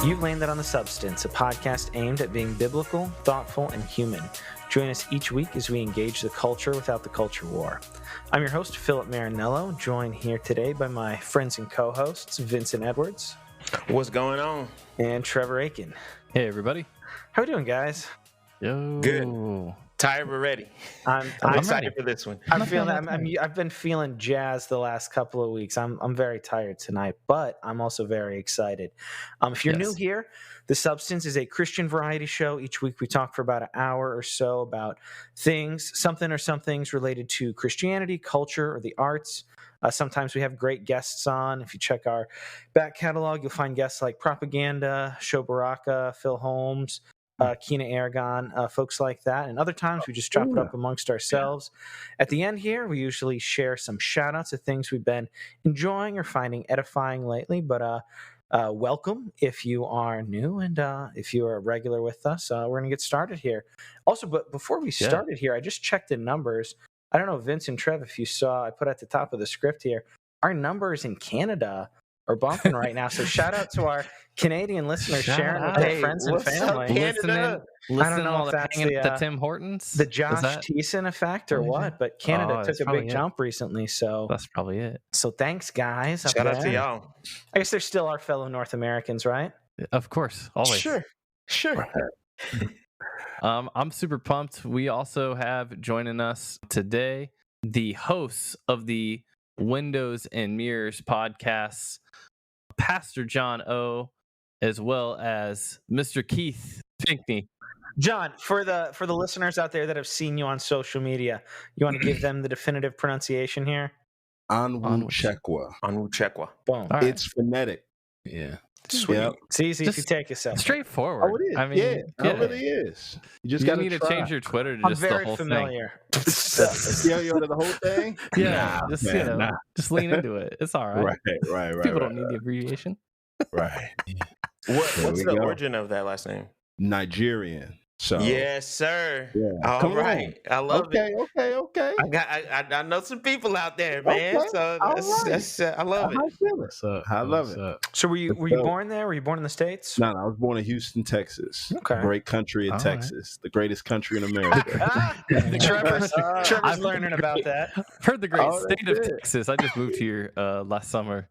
You've landed on The Substance, a podcast aimed at being biblical, thoughtful, and human. Join us each week as we engage the culture without the culture war. I'm your host, Philip Marinello, joined here today by my friends and co-hosts, Vincent Edwards. What's going on? And Trevor Aiken. Hey, everybody. How are we doing, guys? Yo. Good. Tired but ready. I'm excited for this one. I've been feeling jazzed the last couple of weeks. I'm very tired tonight, but I'm also very excited. If you're new here, The Substance is a Christian variety show. Each week we talk for about an hour or so about something or some things related to Christianity, culture, or the arts. Sometimes we have great guests on. If you check our back catalog, you'll find guests like Propaganda, Sho Baraka, Phil Holmes, Kina Aragon, folks like that. And other times we just chop it up amongst ourselves. At the end here, we usually share some shout outs of things we've been enjoying or finding edifying lately. But welcome if you are new, and if you are a regular with us, we're going to get started here. Also, but before we started here, I just checked the numbers. I don't know, Vince and Trev, if you saw, I put at the top of the script here, our numbers in Canada are bumping right now. So shout out to our Canadian listeners sharing with their friends and family. Listening all the hanging at the Tim Hortons. The Josh Thiessen effect or what? But Canada took a big jump recently. So that's probably it. So thanks, guys. Shout out to y'all. I guess they're still our fellow North Americans, right? Of course. Always. Sure. I'm super pumped. We also have joining us today the hosts of the Windows and Mirrors podcasts, Pastor John O, as well as Mr. Keith Pinkney. John, for the listeners out there that have seen you on social media, you want to give them the definitive pronunciation here? Onwuchekwa. Onwuchekwa. Boom. Right. It's phonetic. Yeah. Sweet. Yep. It's easy if you take yourself. Straightforward. Oh, it is. I mean, it really is. You just you got need to change your Twitter to I'm just very the whole familiar. thing. You know the whole thing? Yeah, just lean into it. It's all right. Right. People don't need the abbreviation. Right. What's the origin of that last name? Nigerian. So yes, sir. Yeah. All right. I love it. Okay. I know some people out there, man. Okay. So that's I love it. I love it. So were you born there? Were you born in the States? No, I was born in Houston, Texas. Okay. Great country in Texas. The greatest country in America. Trevor's learning about that. I've heard the great state of Texas. I just moved here last summer.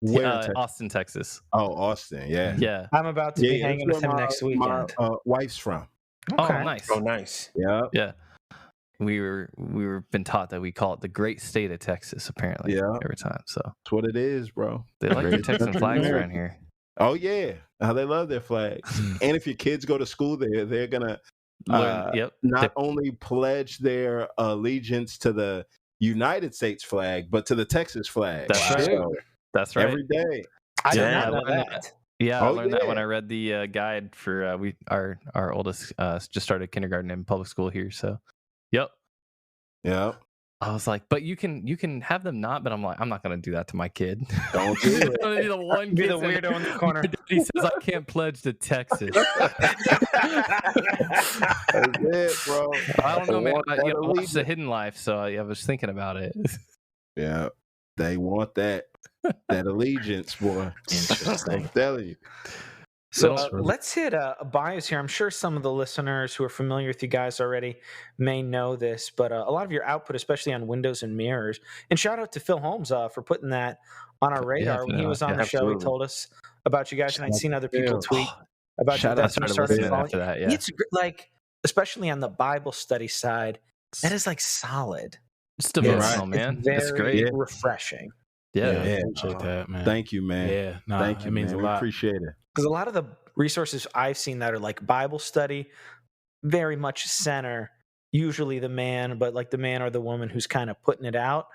Where? Austin, Texas. Oh, Austin. Yeah. I'm about to be hanging with him next weekend. My wife's from. Okay. Oh, nice. Oh, nice. Yeah. We were been taught that we call it the great state of Texas, apparently. Yeah. Every time. So that's what it is, bro. they like their Texan flags around here. Oh yeah. They love their flags. And if your kids go to school there, they're gonna not only pledge their allegiance to the United States flag, but to the Texas flag. That's right. So, that's right. every day. I did not know that. Yeah, I learned that when I read the guide for our oldest just started kindergarten in public school here. So, yep. I was like, but you can have them not, but I'm like, I'm not gonna do that to my kid. Don't do it. I'm gonna be the one Be the weirdo in the corner. He says I can't pledge to Texas. That's it, bro. I don't know, man. I watched The Hidden Life, so I was thinking about it. Yeah, they want that allegiance, boy. Interesting. I'm telling you. So let's hit a bios here. I'm sure some of the listeners who are familiar with you guys already may know this, but a lot of your output, especially on Windows and Mirrors, and shout out to Phil Holmes for putting that on our radar. When he was on the show, he told us about you guys, and I'd seen other people tweet about you guys. After that, yeah. It's like, especially on the Bible study side, that is like solid. It's devotional, man. It's great. Refreshing. Yeah. Appreciate that, man. Thank you, man. Yeah, thank you. It means man. a lot. We appreciate it. Because a lot of the resources I've seen that are like Bible study very much center usually the man, but like the man or the woman who's kind of putting it out.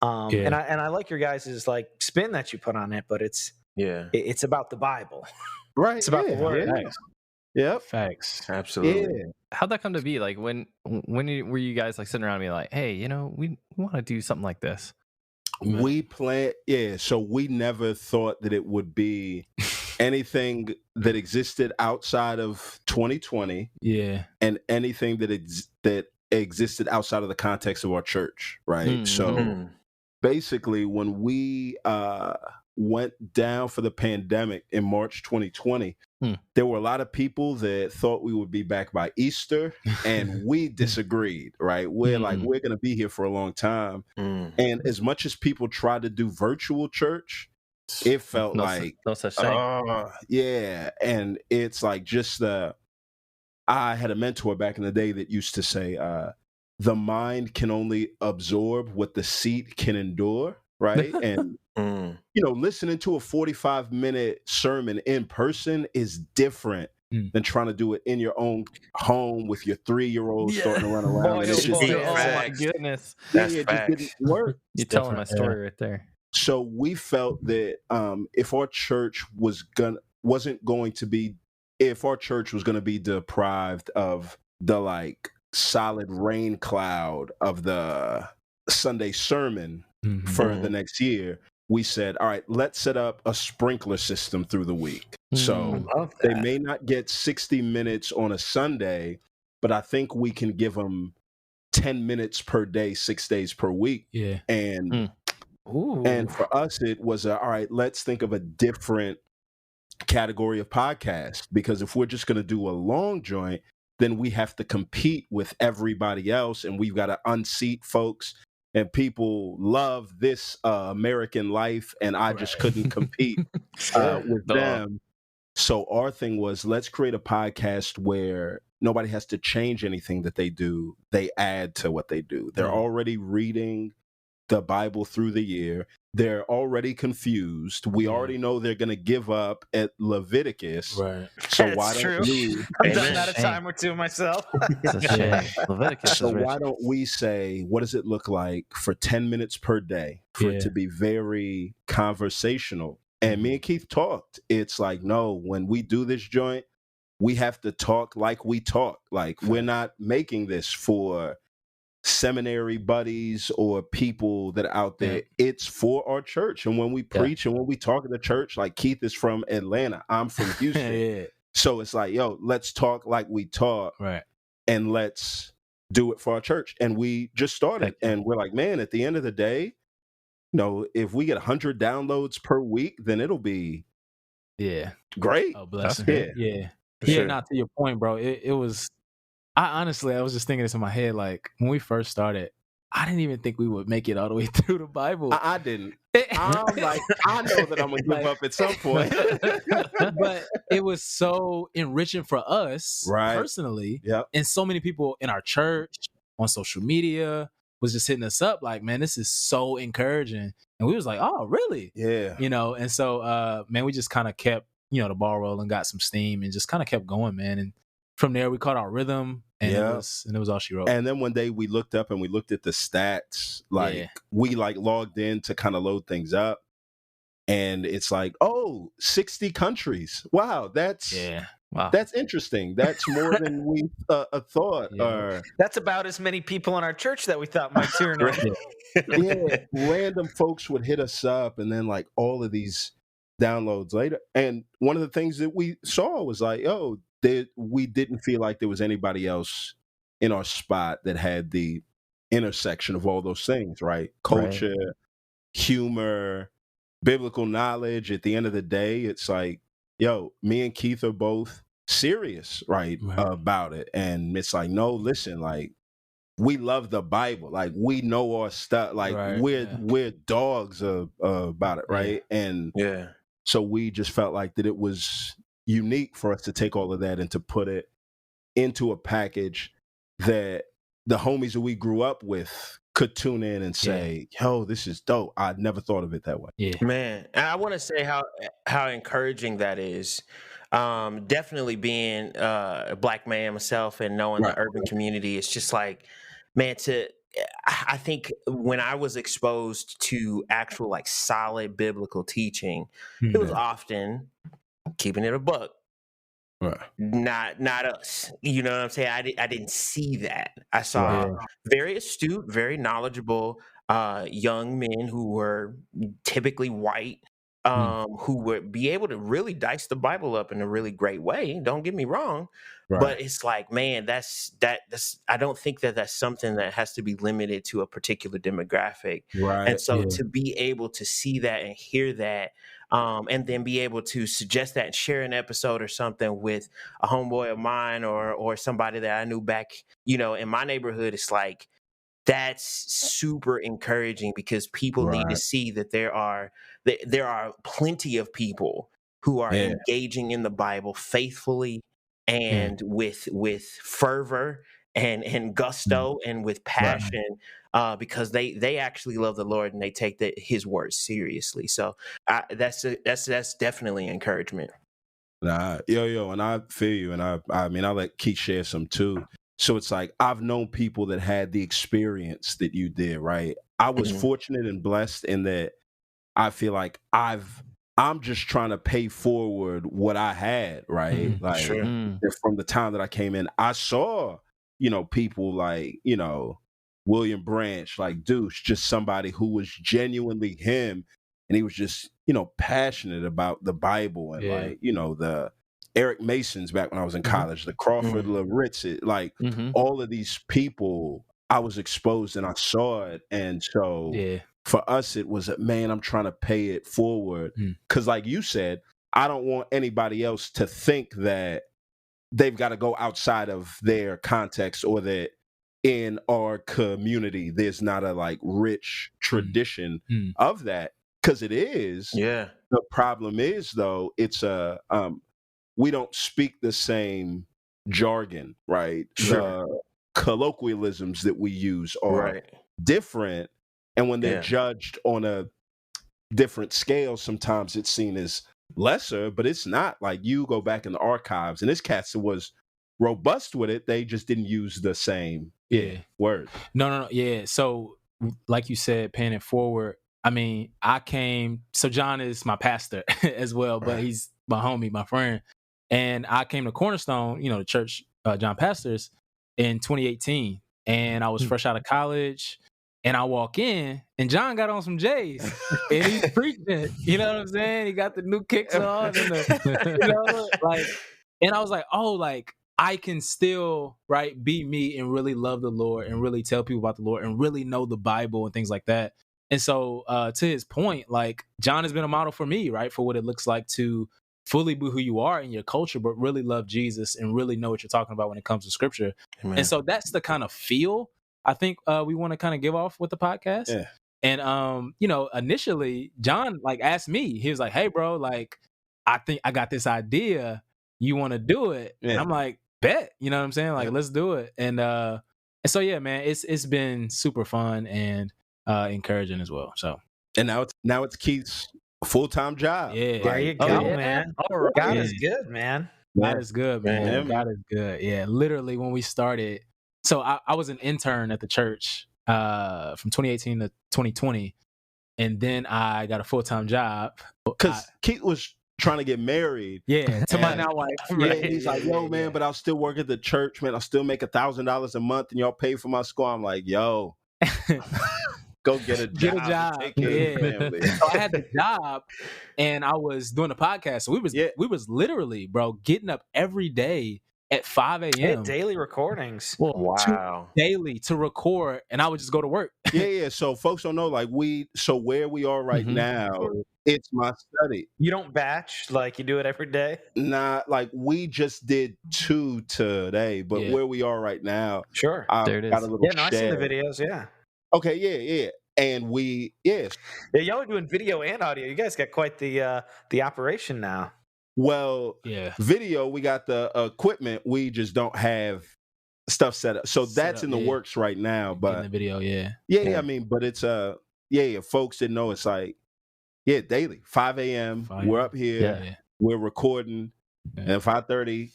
And I like your guys' like spin that you put on it, but it's about the Bible. Right. It's about the word. Yep. Facts. Absolutely. Yeah. How'd that come to be? Like when were you guys like sitting around and be like, hey, we want to do something like this? We planned, so we never thought that it would be anything that existed outside of 2020. Yeah. And anything that existed outside of the context of our church, right? So basically when we went down for the pandemic in March 2020, there were a lot of people that thought we would be back by Easter, and we disagreed, right? We're like, we're going to be here for a long time. And as much as people tried to do virtual church, it felt like, no such thing. Yeah. And it's like I had a mentor back in the day that used to say, the mind can only absorb what the seat can endure, right? And, listening to a 45-minute sermon in person is different than trying to do it in your own home with your 3-year-old starting to run around. Oh my goodness. That's it just didn't work. You're telling my story right there. So we felt that if our church was going to be deprived of the solid rain cloud of the Sunday sermon for the next year, we said, all right, let's set up a sprinkler system through the week. So they may not get 60 minutes on a Sunday, but I think we can give them 10 minutes per day, 6 days per week. Yeah. And for us, it was all right, let's think of a different category of podcast, because if we're just going to do a long joint, then we have to compete with everybody else, and we've got to unseat folks, and people love this American life, and I just couldn't compete with them. So our thing was, let's create a podcast where nobody has to change anything that they do. They add to what they do. They're already reading the Bible through the year. They're already confused. We already know they're going to give up at Leviticus. Right. So That's why don't we? I've done that a time or two myself. It's a shame. Leviticus So is rich. why don't we say, what does it look like for 10 minutes per day for it to be very conversational? And me and Keith talked. It's like, no, when we do this joint, we have to talk like we talk. Like, we're not making this for seminary buddies or people that are out there. It's for our church. And when we preach and when we talk in the church, like Keith is from Atlanta, I'm from Houston. So it's like, yo, let's talk like we talk, right? And let's do it for our church. And we just started, and we're like, man, at the end of the day, if we get 100 downloads per week, then it'll be great. Oh, bless him. Yeah. Sure. Not to your point, bro. It was. I was just thinking this in my head. Like, when we first started, I didn't even think we would make it all the way through the Bible. I didn't. I'm like, I know that I'm gonna give up at some point. But it was so enriching for us personally. Yep. And so many people in our church, on social media, was just hitting us up like, man, this is so encouraging. And we was like, oh, really? Yeah. And so man, we just kind of kept, the ball rolling, got some steam, and just kind of kept going, man. And from there, we caught our rhythm, and it was all she wrote. And then one day we looked up and we looked at the stats. We logged in to kind of load things up, and it's like, 60 countries. Wow, that's interesting. That's more than we thought. That's about as many people in our church that we thought might tune in. Random folks would hit us up, and then all of these downloads later. And one of the things that we saw was like, we didn't feel like there was anybody else in our spot that had the intersection of all those things, right? Culture, humor, biblical knowledge. At the end of the day, it's like, me and Keith are both serious, right, about it. And it's like, no, listen, we love the Bible. We know our stuff. We're dogs about it, right? And so we just felt like that it was unique for us to take all of that and to put it into a package that the homies that we grew up with could tune in and say, yo, this is dope. I'd never thought of it that way. Man, I want to say how encouraging that is. Definitely being a Black man myself and knowing the urban community, it's just like, man, I think when I was exposed to actual solid biblical teaching, it was often keeping it a buck. Not us. You know what I'm saying? I didn't see that. I saw very astute, very knowledgeable young men who were typically white, who would be able to really dice the Bible up in a really great way. Don't get me wrong. Right. But it's like, man, that's I don't think that that's something that has to be limited to a particular demographic. Right. And so to be able to see that and hear that, and then be able to suggest that and share an episode or something with a homeboy of mine or somebody that I knew back, in my neighborhood, it's like, that's super encouraging, because people need to see that there are plenty of people who are engaging in the Bible faithfully and with fervor and gusto and with passion, because they actually love the Lord and they take his words seriously. So that's definitely encouragement. Nah, yo, and I feel you, and I mean, I'll let Keith share some too. So it's like, I've known people that had the experience that you did, right? I was fortunate and blessed in that I feel like I'm just trying to pay forward what I had, right? Like from the time that I came in, I saw, people like, William Branch, like Deuce, just somebody who was genuinely him. And he was just, passionate about the Bible and like, the Eric Masons back when I was in college, the Crawford Laritz, like all of these people, I was exposed and I saw it. And so for us, it was, man, I'm trying to pay it forward. Because like you said, I don't want anybody else to think that they've got to go outside of their context, or that in our community, there's not a like rich tradition of that. Because it is. Yeah. The problem is, though, it's we don't speak the same jargon, right? Sure. The colloquialisms that we use are different. And when they're judged on a different scale, sometimes it's seen as lesser, but it's not. Like, you go back in the archives, and this cats was robust with it. They just didn't use the same word. No. Yeah. So, like you said, paying it forward, I mean, so John is my pastor as well, but he's my homie, my friend. And I came to Cornerstone, the church John pastors, in 2018. And I was fresh out of college. And I walk in, and John got on some J's, and he's preaching. You know what I'm saying? He got the new kicks on, and and I was like, oh, like, I can still be me and really love the Lord and really tell people about the Lord and really know the Bible and things like that. And so, to his point, like, John has been a model for me, right, for what it looks like to fully be who you are in your culture, but really love Jesus and really know what you're talking about when it comes to Scripture. Amen. And so that's the kind of feel I think we want to kind of give off with the podcast. Yeah. And initially John asked me, he was like, "Hey, bro, like, I think I got this idea. You want to do it?" Yeah. And I'm like, "Bet." You know what I'm saying? Like, let's do it. And so yeah, man, it's been super fun and encouraging as well. So, and now it's Keith's full-time job. Yeah, there you go, man. God is good, man. God is good, man. God is good. Yeah, literally when we started, so I was an intern at the church from 2018 to 2020, and then I got a full-time job because Keith was trying to get married. Yeah, to my now wife. Yeah, he's like, "Yo, man, but I'll still work at the church, man. I'll still make $1,000 a month, and y'all pay for my school." I'm like, "Yo." Go get a job. Take care of your family. So I had the job, and I was doing a podcast. So we was literally, bro, getting up every day at 5 a.m. Daily recordings. Wow. Daily to record, and I would just go to work. Yeah. So folks don't know, where we are right now, it's my study. You don't batch, like you do it every day? Nah, we just did 2 today, but where we are right now, sure. There it is. Got a little shed. I see the videos, yeah. Okay, yeah. And y'all are doing video and audio. You guys got quite the operation now. Well, video, we got the equipment. We just don't have stuff set up. So that's in the works right now. But in the video, I mean, but it's folks didn't know, it's like daily 5 a.m. We're up here, we're recording, and 5:30.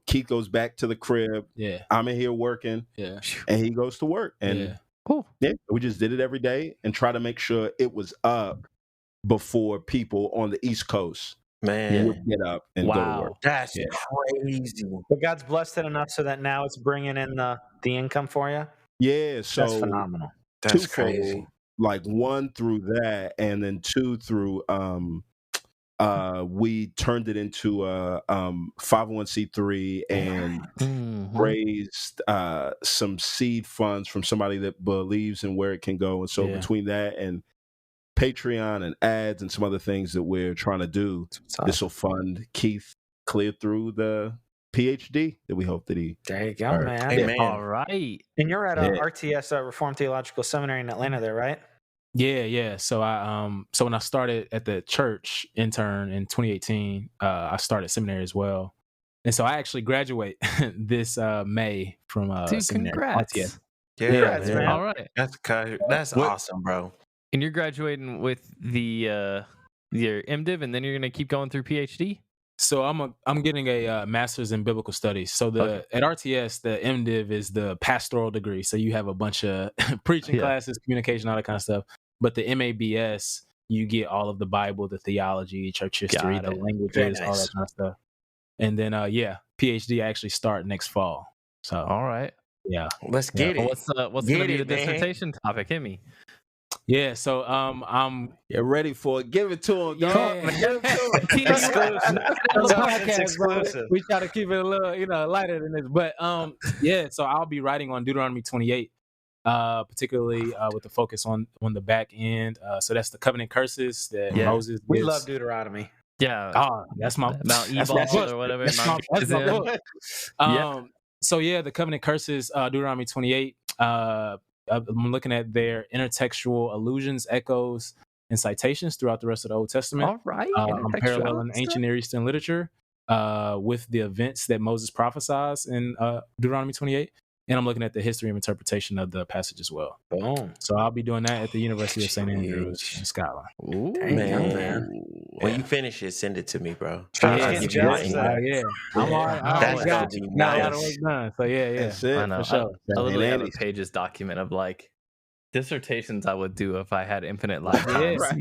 Keith goes back to the crib. Yeah, I'm in here working. Yeah, and he goes to work. And cool. Yeah, we just did it every day and try to make sure it was up before people on the East Coast would get up and go to work. That's crazy. But God's blessed it enough so that now it's bringing in the income for you. Yeah, so that's phenomenal. That's crazy. 1 through that, and then 2 through we turned it into a 501c3 and raised some seed funds from somebody that believes in where it can go. And so between that and Patreon and ads and some other things that we're trying to do, this will fund Keith clear through the PhD that we hope that he. There you go, man. Amen. All right. And you're at RTS, Reformed Theological Seminary in Atlanta, there, right? Yeah. So so when I started at the church intern in 2018, I started seminary as well, and so I actually graduate this May from seminary. Congrats! RTS. Congrats, man. All right, that's awesome, bro. And you're graduating with the your MDiv, and then you're gonna keep going through PhD. So I'm getting a master's in biblical studies. So at RTS, the MDiv is the pastoral degree. So you have a bunch of preaching classes, communication, all that kind of stuff. But the MABS, you get all of the Bible, the theology, church history, the languages, all that kind of stuff. And then PhD I actually start next fall. So all right, let's get it. What's gonna be the dissertation topic? Hit me. Yeah, so I'm ready for it. Give it to him, dog. Exclusive. Exclusive. We try to keep it a little, lighter than this. But so I'll be writing on Deuteronomy 28, particularly with the focus on the back end. So that's the covenant curses that Moses gives. We love Deuteronomy. Yeah. That's my Mount Ebal or whatever. That's my book. So the covenant curses, Deuteronomy 28. I'm looking at their intertextual allusions, echoes, and citations throughout the rest of the Old Testament. All right. I'm paralleling ancient Near Eastern literature with the events that Moses prophesies in Deuteronomy 28. And I'm looking at the history and interpretation of the passage as well. Boom. So I'll be doing that at the University of St. Andrews in Scotland. Ooh, man. When you finish it, send it to me, bro. I'm all right. That's gonna be nice. So That's it. I know. For sure. I literally have a pages document of like dissertations I would do if I had infinite lifetimes. I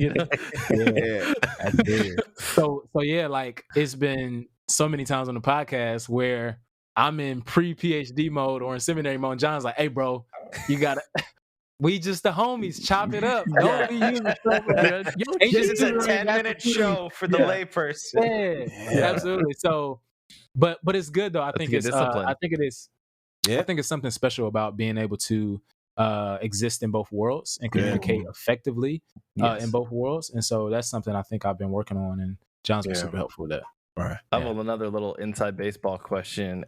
did. So like it's been so many times on the podcast where I'm in pre-PhD mode or in seminary mode. And John's like, "Hey, bro, you gotta." We just the homies, chop it up. Don't be using stuff. This is a 10-minute show for the layperson. Yeah, absolutely. So, but it's good though. I think it's something special about being able to exist in both worlds and communicate effectively in both worlds. And so that's something I think I've been working on, and John's been super helpful with that. Right. I have another little inside baseball question.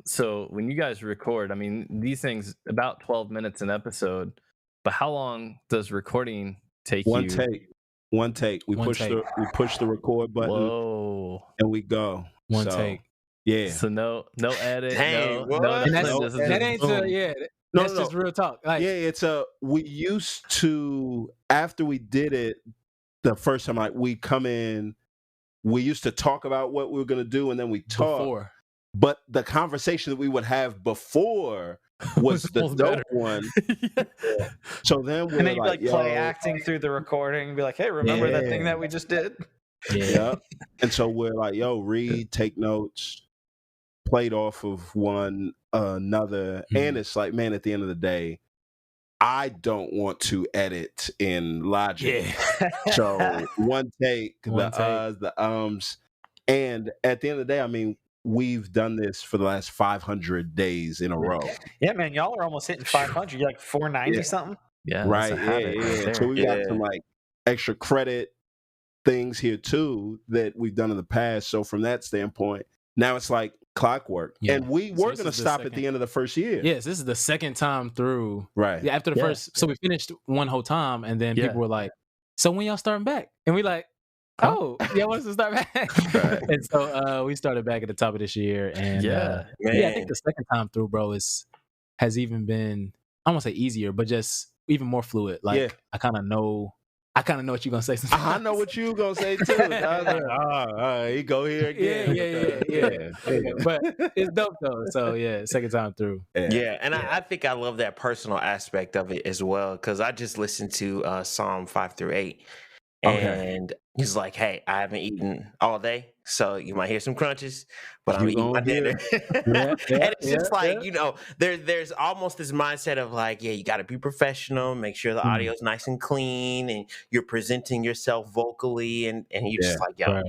So when you guys record, I mean, these things about 12 minutes an episode, but how long does recording take you? One take. We push the record button. And we go. One take. Yeah. So no edit. Dang, that ain't that's just real talk. Like, it's we used to, after we did it the first time, like we come in, we used to talk about what we were going to do, and then we talk. Before. But the conversation that we would have before was the dope one. So then we're and then you play acting through the recording and be like, hey, remember that thing that we just did? Yeah. And so we're like, read, take notes, played off of one another. And it's like, man, at the end of the day, I don't want to edit in Logic. So one take, the ums. And at the end of the day, I mean, we've done this for the last 500 days in a row. Yeah, man, y'all are almost hitting 500. You're like 490 something. Yeah, right. Yeah. So we got some like extra credit things here too that we've done in the past. So from that standpoint, now it's like clockwork. And we were going to stop at the end of the first year. Yes, this is the second time through. Right. Yeah, after the first. So we finished one whole time, and then people were like, so when y'all starting back? And we like, oh, y'all want us to start back? Right. And so we started back at the top of this year. And I think the second time through, bro, has even been, I won't say easier, but just even more fluid. Like I kind of know what you're gonna say. Sometimes. I know what you're gonna say too. I was like, you go here again. Yeah. But it's dope though. So second time through. Yeah, and I think I love that personal aspect of it as well, because I just listened to Psalm 5 through 8, and he's like, "Hey, I haven't eaten all day, so you might hear some crunches, but I'm eating my dinner. Yeah, And it's just like, there's almost this mindset of like, yeah, you got to be professional, make sure the audio is nice and clean, and you're presenting yourself vocally, and you're just like, yo,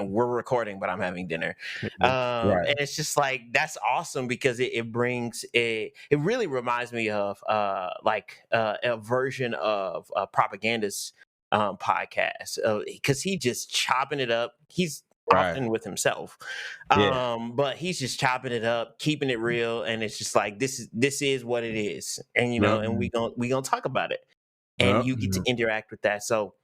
we're recording, but I'm having dinner. And it's just like, that's awesome because it brings it really reminds me of a version of Propagandist podcast, because he just chopping it up. He's often with himself, but he's just chopping it up, keeping it real, and it's just like, this is what it is, and and we gonna talk about it, and you get to interact with that. So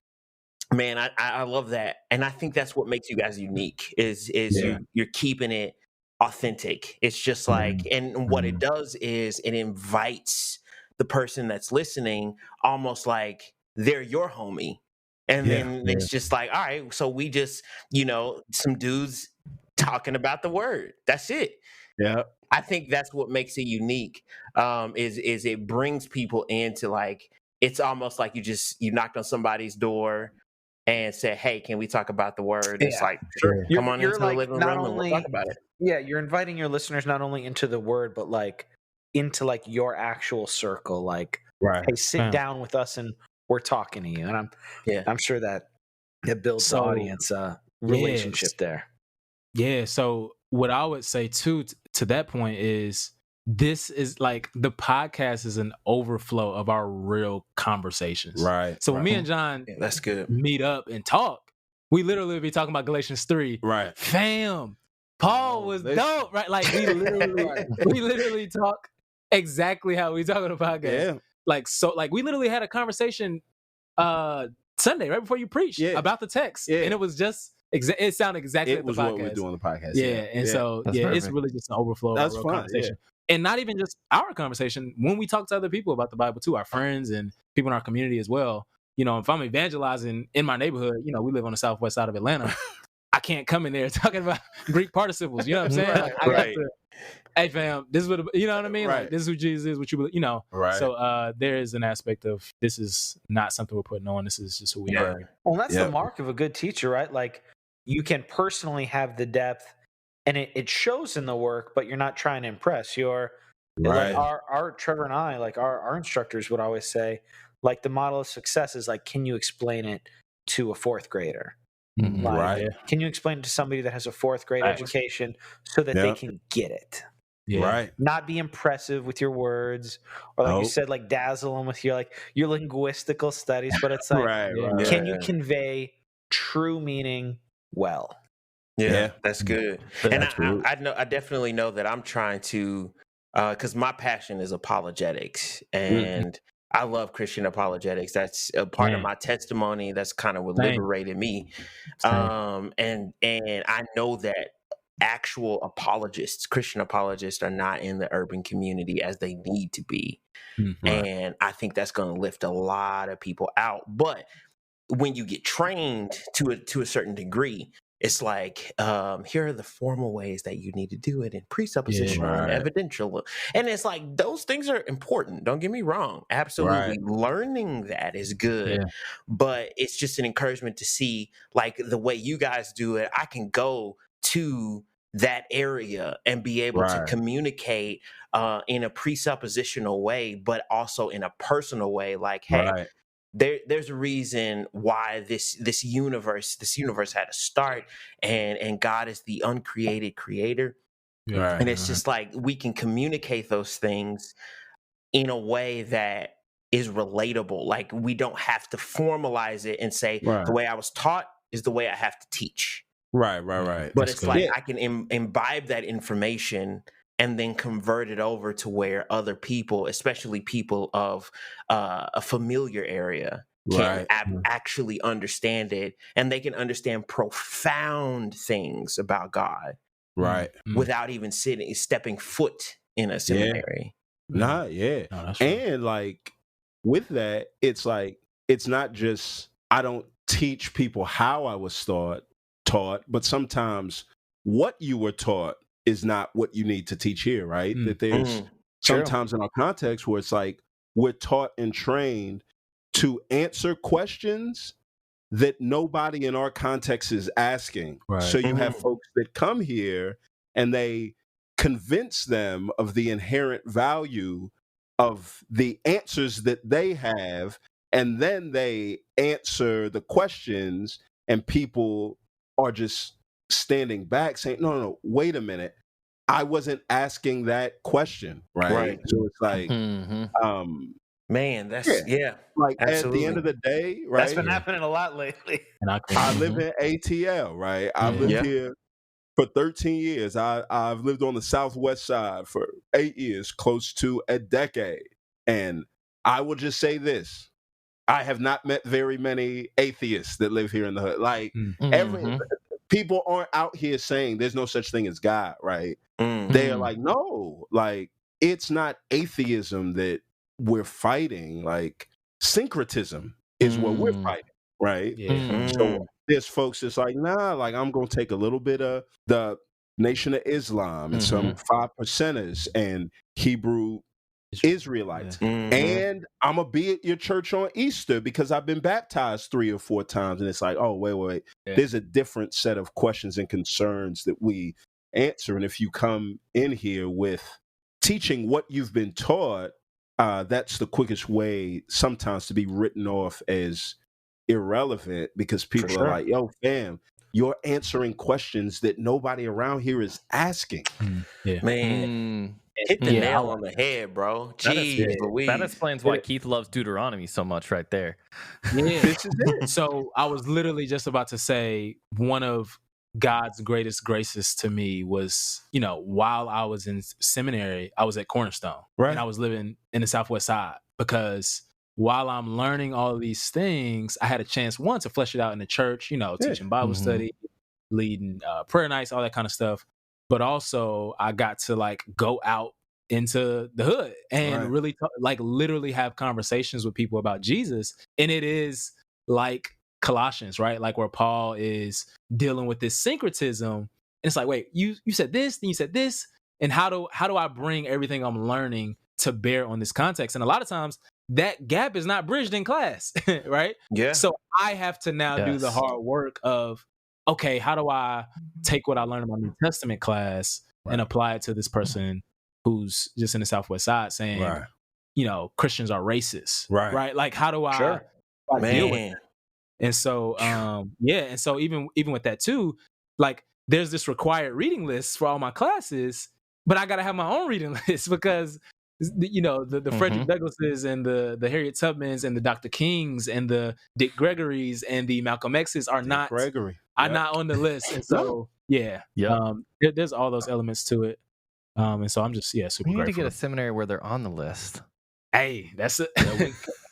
man, I love that, and I think that's what makes you guys unique is you're keeping it authentic. It's just like, and what it does is it invites the person that's listening almost like they're your homie. And then it's just like, all right, so we just, some dudes talking about the word. That's it. Yeah. I think that's what makes it unique, is it brings people into, like, it's almost like you knocked on somebody's door and said, hey, can we talk about the word? It's like, sure, come on into the living room and we'll talk about it. Yeah, you're inviting your listeners not only into the word, but like into like your actual circle. Like, hey, sit down with us and we're talking to you. And I'm sure that it builds the audience relationship there. Yeah. So what I would say too to that point is, this is like, the podcast is an overflow of our real conversations. Right. So when me and John that's good. meet up and talk, we literally be talking about Galatians 3. Right. Fam, Paul was dope, right? Like we literally talk exactly how we talk on the podcast. Yeah. Like, so like we literally had a conversation Sunday right before you preached about the text. Yeah. And it was just it sounded exactly like the podcast. It was what we're doing on the podcast. Yeah. And so it's really just an overflow of our conversation. And not even just our conversation, when we talk to other people about the Bible too, our friends and people in our community as well. If I'm evangelizing in my neighborhood, we live on the southwest side of Atlanta, I can't come in there talking about Greek participles. You know what I'm saying? Like, I got to, hey fam, this is what, you know what I mean? Right. Like, this is who Jesus is, what you believe, Right. So there is an aspect of, this is not something we're putting on. This is just who we are. Well, that's the mark of a good teacher, right? Like, you can personally have the depth, and it shows in the work, but you're not trying to impress. You're like our Trevor and I, like our instructors would always say, like, the model of success is like, can you explain it to a fourth grader? Mm-hmm. Like, can you explain it to somebody that has a fourth grade education so that they can get it? Yeah. Right. Not be impressive with your words, or like you said, like dazzle them with your linguistical studies, but it's like, can you convey true meaning well? Yeah, that's good. And I definitely know that I'm trying to, because my passion is apologetics, and I love Christian apologetics. That's a part of my testimony. That's kind of what liberated me. And I know that actual apologists, Christian apologists, are not in the urban community as they need to be. And I think that's going to lift a lot of people out. But when you get trained to a certain degree, it's like, here are the formal ways that you need to do it in presuppositional and evidential. And it's like, those things are important. Don't get me wrong. Absolutely. Learning that is good. Yeah. But it's just an encouragement to see, like, the way you guys do it, I can go to that area and be able to communicate in a presuppositional way, but also in a personal way. Like, hey, there's a reason why this universe had a start, and God is the uncreated creator. And it's just like, we can communicate those things in a way that is relatable. Like, we don't have to formalize it and say the way I was taught is the way I have to teach. Right. But that's it's good. Like, I can imbibe that information and then convert it over to where other people, especially people of a familiar area, can actually understand it, and they can understand profound things about God, without even stepping foot in a seminary. And like, with that, it's like, it's not just, I don't teach people how I was taught, but sometimes what you were taught is not what you need to teach here, right? That there's sometimes in our context where it's like, we're taught and trained to answer questions that nobody in our context is asking. Right. So you have folks that come here and they convince them of the inherent value of the answers that they have, and then they answer the questions, and people are just standing back saying, no, wait a minute. I wasn't asking that question, right? So it's like, man, that's like absolutely. at the end of the day, right? That's been happening a lot lately. And I live in ATL, right? I've lived here for 13 years. I've lived on the Southwest side for 8 years, close to a decade. And I will just say this. I have not met very many atheists that live here in the hood. Like people aren't out here saying there's no such thing as God, right? They're like, no, like it's not atheism that we're fighting. Like syncretism is what we're fighting, right? So there's folks that's like, nah, like I'm gonna take a little bit of the Nation of Islam and some 5%ers and Hebrew Israelites. And I'm gonna be at your church on Easter because I've been baptized 3 or 4 times. And it's like, oh, wait. There's a different set of questions and concerns that we answer. And if you come in here with teaching what you've been taught, that's the quickest way sometimes to be written off as irrelevant, because people are like, yo, fam, you're answering questions that nobody around here is asking. Man. Hit the nail on the head, bro. Jeez Louise. That explains why Keith loves Deuteronomy so much right there. Yeah. This is it. So I was literally just about to say one of God's greatest graces to me was, while I was in seminary, I was at Cornerstone. Right. And I was living in the Southwest side, because while I'm learning all of these things, I had a chance, one, to flesh it out in the church, teaching Bible study, leading prayer nights, all that kind of stuff. But also I got to like go out into the hood and really literally have conversations with people about Jesus. And it is like Colossians, right? Like where Paul is dealing with this syncretism. And it's like, wait, you said this, then you said this. And how do I bring everything I'm learning to bear on this context? And a lot of times that gap is not bridged in class, right? Yeah. So I have to now do the hard work of, okay, how do I take what I learned in my New Testament class and apply it to this person who's just in the Southwest side saying, Christians are racist, right? Like, how do I deal with it? And so, and so even with that too, like there's this required reading list for all my classes, but I got to have my own reading list because the Frederick Douglasses and the Harriet Tubmans and the Dr. Kings and the Dick Gregorys and the Malcolm X's are not on the list. And so, there's all those elements to it. And so I'm just, super grateful. You need to get a seminary where they're on the list. Hey, that's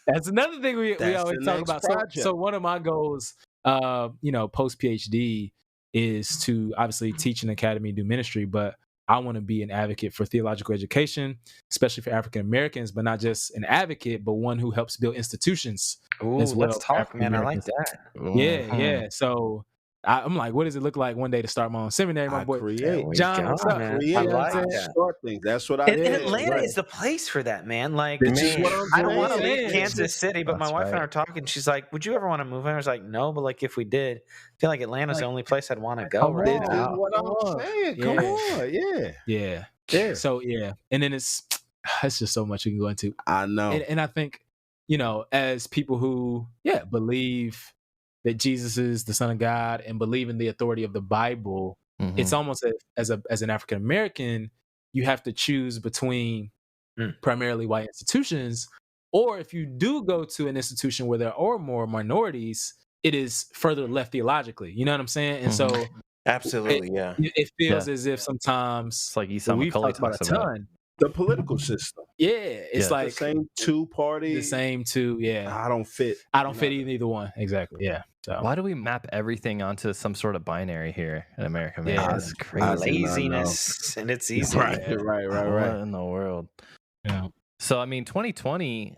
another thing we always talk about. So one of my goals, post PhD is to obviously teach in academy, do ministry, but I want to be an advocate for theological education, especially for African Americans, but not just an advocate, but one who helps build institutions. Ooh, as well. Let's talk, man. I like that. Yeah. So I'm like, what does it look like one day to start my own seminary? My boy, John, what's up? I like that. Start things. That's what I did. Atlanta is the place for that, man. Like, I don't want to leave Kansas City, but my wife and I are talking. She's like, would you ever want to move? And I was like, no, but like if we did, I feel like Atlanta's the only place I'd want to go right now. This is what I'm saying. Come on. Yeah. So, and then it's just so much you can go into. I know. And I think, as people who, believe that Jesus is the Son of God and believe in the authority of the Bible, it's almost as an African American, you have to choose between primarily white institutions, or if you do go to an institution where there are more minorities, it is further left theologically. You know what I'm saying? And so, absolutely, it feels as if sometimes it's like we've talked about a ton. The political system. It's like the same two parties. The same two, I don't fit. I don't fit either one. Exactly. Yeah. So why do we map everything onto some sort of binary here in America, man? That's crazy. Laziness, and it's easy. Right. What in the world? Yeah. So 2020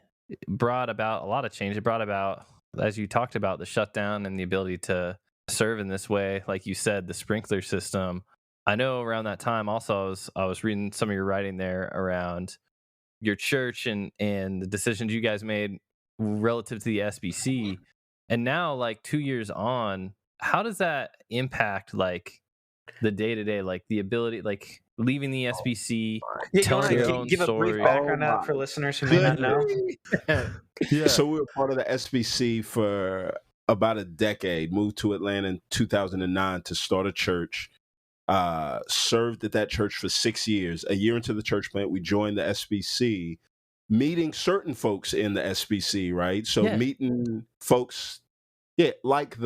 brought about a lot of change. It brought about, as you talked about, the shutdown and the ability to serve in this way. Like you said, the sprinkler system. I know around that time also I was reading some of your writing there around your church and the decisions you guys made relative to the SBC. And now, like 2 years on, how does that impact like the day to day, like the ability, like leaving the SBC, telling your own give a brief story? background out for listeners who may not know? Yeah. So we were part of the SBC for about a decade, moved to Atlanta in 2009 to start a church, served at that church for 6 years. A year into the church plant, we joined the SBC, meeting certain folks in the SBC, right? So meeting folks, like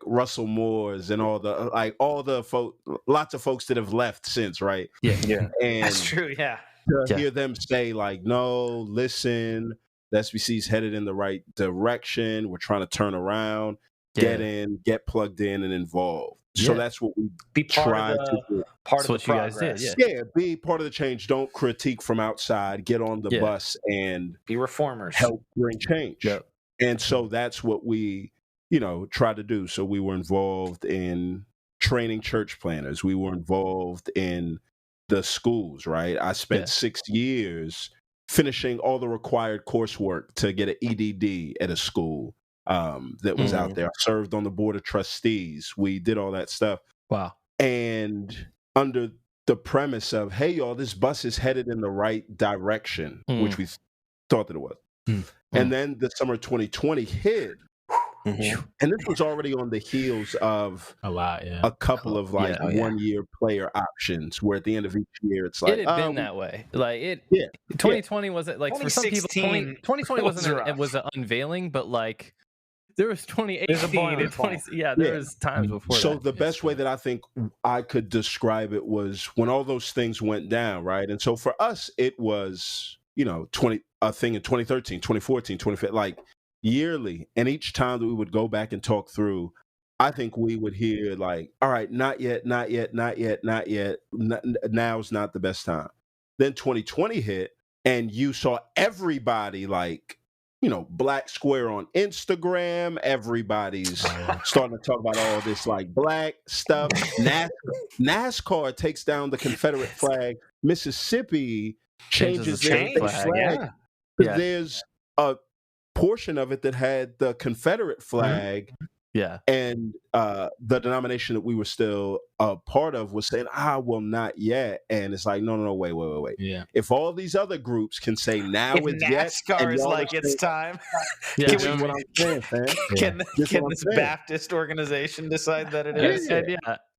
Russell Moores and all the folk, lots of folks that have left since, right? Yeah. And That's true, yeah. to hear them say like, no, listen, the SBC's headed in the right direction. We're trying to turn around, get in, get plugged in and involved. So that's what we try to do. Part of what you guys did, be part of the change. Don't critique from outside. Get on the bus and be reformers. Help bring change. Yep. And so that's what we, try to do. So we were involved in training church planners. We were involved in the schools, right? I spent 6 years finishing all the required coursework to get an EDD at a school that was out there. I served on the board of trustees. We did all that stuff. Wow. And under the premise of, hey, y'all, this bus is headed in the right direction, which we thought that it was. And then the summer of 2020 hit. And this was already on the heels of a couple of 1 year player options, where at the end of each year it's like it had been that way. Like 2020 wasn't like, for some people 2020 was an unveiling, but like there was 2018 and 20 there was times before so that. The best way that I think I could describe it was when all those things went down, right? And so for us it was a thing in 2013, 2014, 2015, like yearly. And each time that we would go back and talk through, I think we would hear like, all right, not yet, not yet, not yet, not yet. Now's not the best time. Then 2020 hit and you saw everybody like, black square on Instagram. Everybody's starting to talk about all this like black stuff. NASCAR takes down the Confederate flag. Mississippi changes their flag. There's a portion of it that had the Confederate flag. And the denomination that we were still a part of was saying, well, not yet. And it's like, no, wait. Yeah. If all these other groups can say now if it's NASCAR yet, is like it's time, can this Baptist organization decide that it is?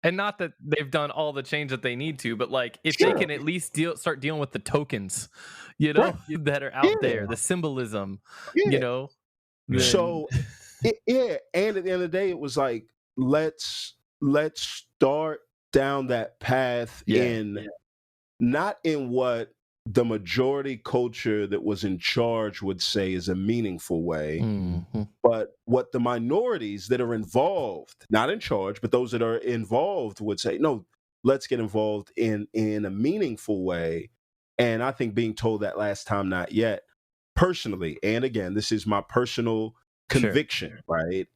And not that they've done all the change that they need to, but like if they can at least start dealing with the tokens, that are out there, the symbolism, then... So and at the end of the day it was like, let's start down that path not in what the majority culture that was in charge would say is a meaningful way, but what the minorities that are involved, not in charge, but those that are involved would say, no, let's get involved in a meaningful way. And I think being told that last time, not yet, personally, and again, this is my personal conviction, right?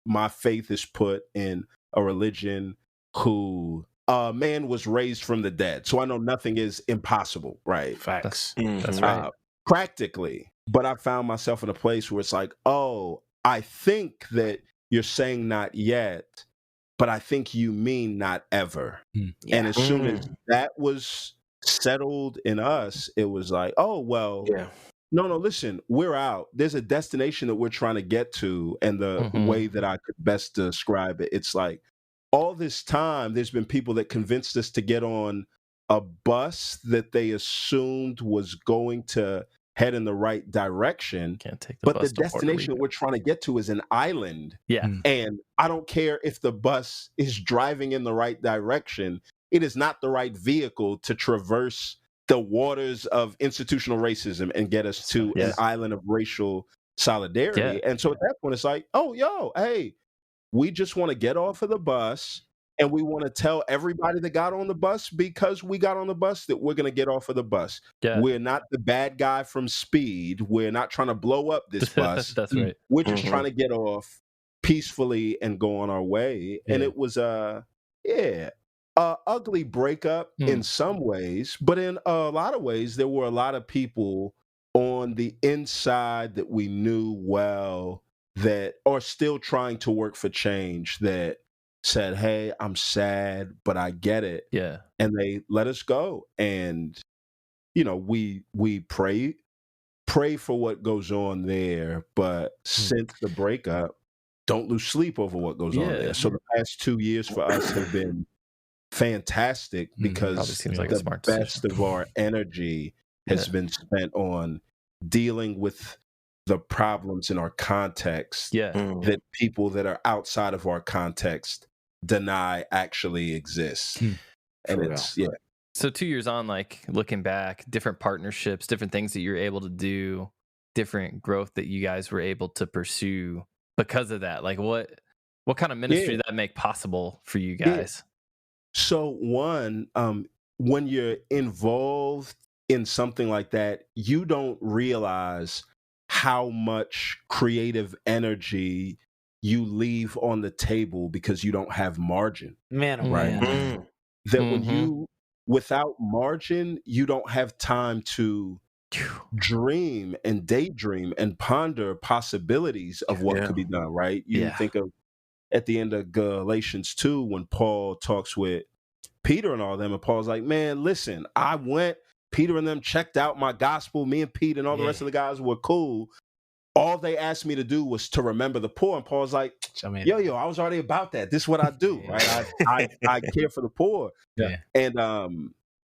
My faith is put in a religion who man was raised from the dead. So I know nothing is impossible, right? Facts. That's right. Practically. But I found myself in a place where it's like, I think that you're saying not yet, but I think you mean not ever. And as soon as that was settled in us, it was like, no, listen, we're out. There's a destination that we're trying to get to. And the way that I could best describe it, it's like, all this time, there's been people that convinced us to get on a bus that they assumed was going to head in the right direction. Can't take the but bus the destination we're trying to get to is an island. And I don't care if the bus is driving in the right direction. It is not the right vehicle to traverse the waters of institutional racism and get us to an island of racial solidarity. And so at that point, it's like, hey, we just want to get off of the bus and we want to tell everybody that got on the bus because we got on the bus that we're going to get off of the bus. We're not the bad guy from Speed. We're not trying to blow up this bus. That's right. We're just trying to get off peacefully and go on our way. And it was ugly breakup in some ways, but in a lot of ways, there were a lot of people on the inside that we knew well that are still trying to work for change that said, hey, I'm sad, but I get it. Yeah. And they let us go. And, we pray for what goes on there, but since the breakup, don't lose sleep over what goes on there. So the past 2 years for us have been fantastic because seems like the best of our energy has been spent on dealing with the problems in our context that people that are outside of our context deny actually exist. And it's So 2 years on, like looking back, different partnerships, different things that you're able to do, different growth that you guys were able to pursue because of that. Like what kind of ministry did that make possible for you guys? So one, when you're involved in something like that, you don't realize how much creative energy you leave on the table because you don't have margin. Man, right? That when you, without margin, you don't have time to dream and daydream and ponder possibilities of what could be done, right? You think of at the end of Galatians 2 when Paul talks with Peter and all them, and Paul's like, man, listen, Peter and them checked out my gospel, me and Pete and all the rest of the guys were cool. All they asked me to do was to remember the poor. And Paul's like, yo, I was already about that. This is what I do, right? I care for the poor. And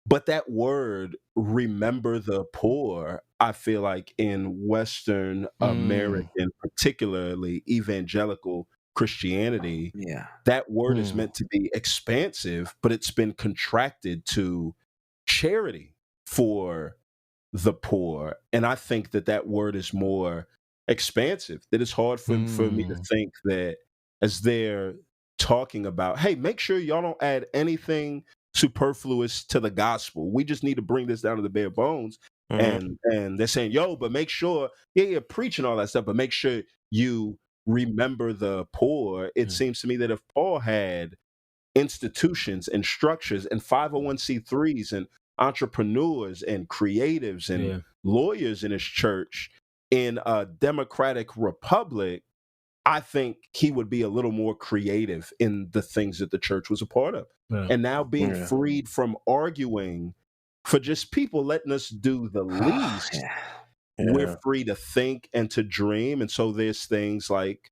but that word, remember the poor, I feel like in Western American, particularly evangelical Christianity, that word is meant to be expansive, but it's been contracted to charity for the poor. And I think that word is more expansive, that it's hard for me to think that as they're talking about, hey, make sure y'all don't add anything superfluous to the gospel. We just need to bring this down to the bare bones. And they're saying, yo, but make sure, preaching all that stuff, but make sure you remember the poor. It seems to me that if Paul had institutions and structures and 501c3s and entrepreneurs and creatives and lawyers in his church in a democratic republic, I think he would be a little more creative in the things that the church was a part of. And now being freed from arguing for just people letting us do the least, we're free to think and to dream. And so there's things like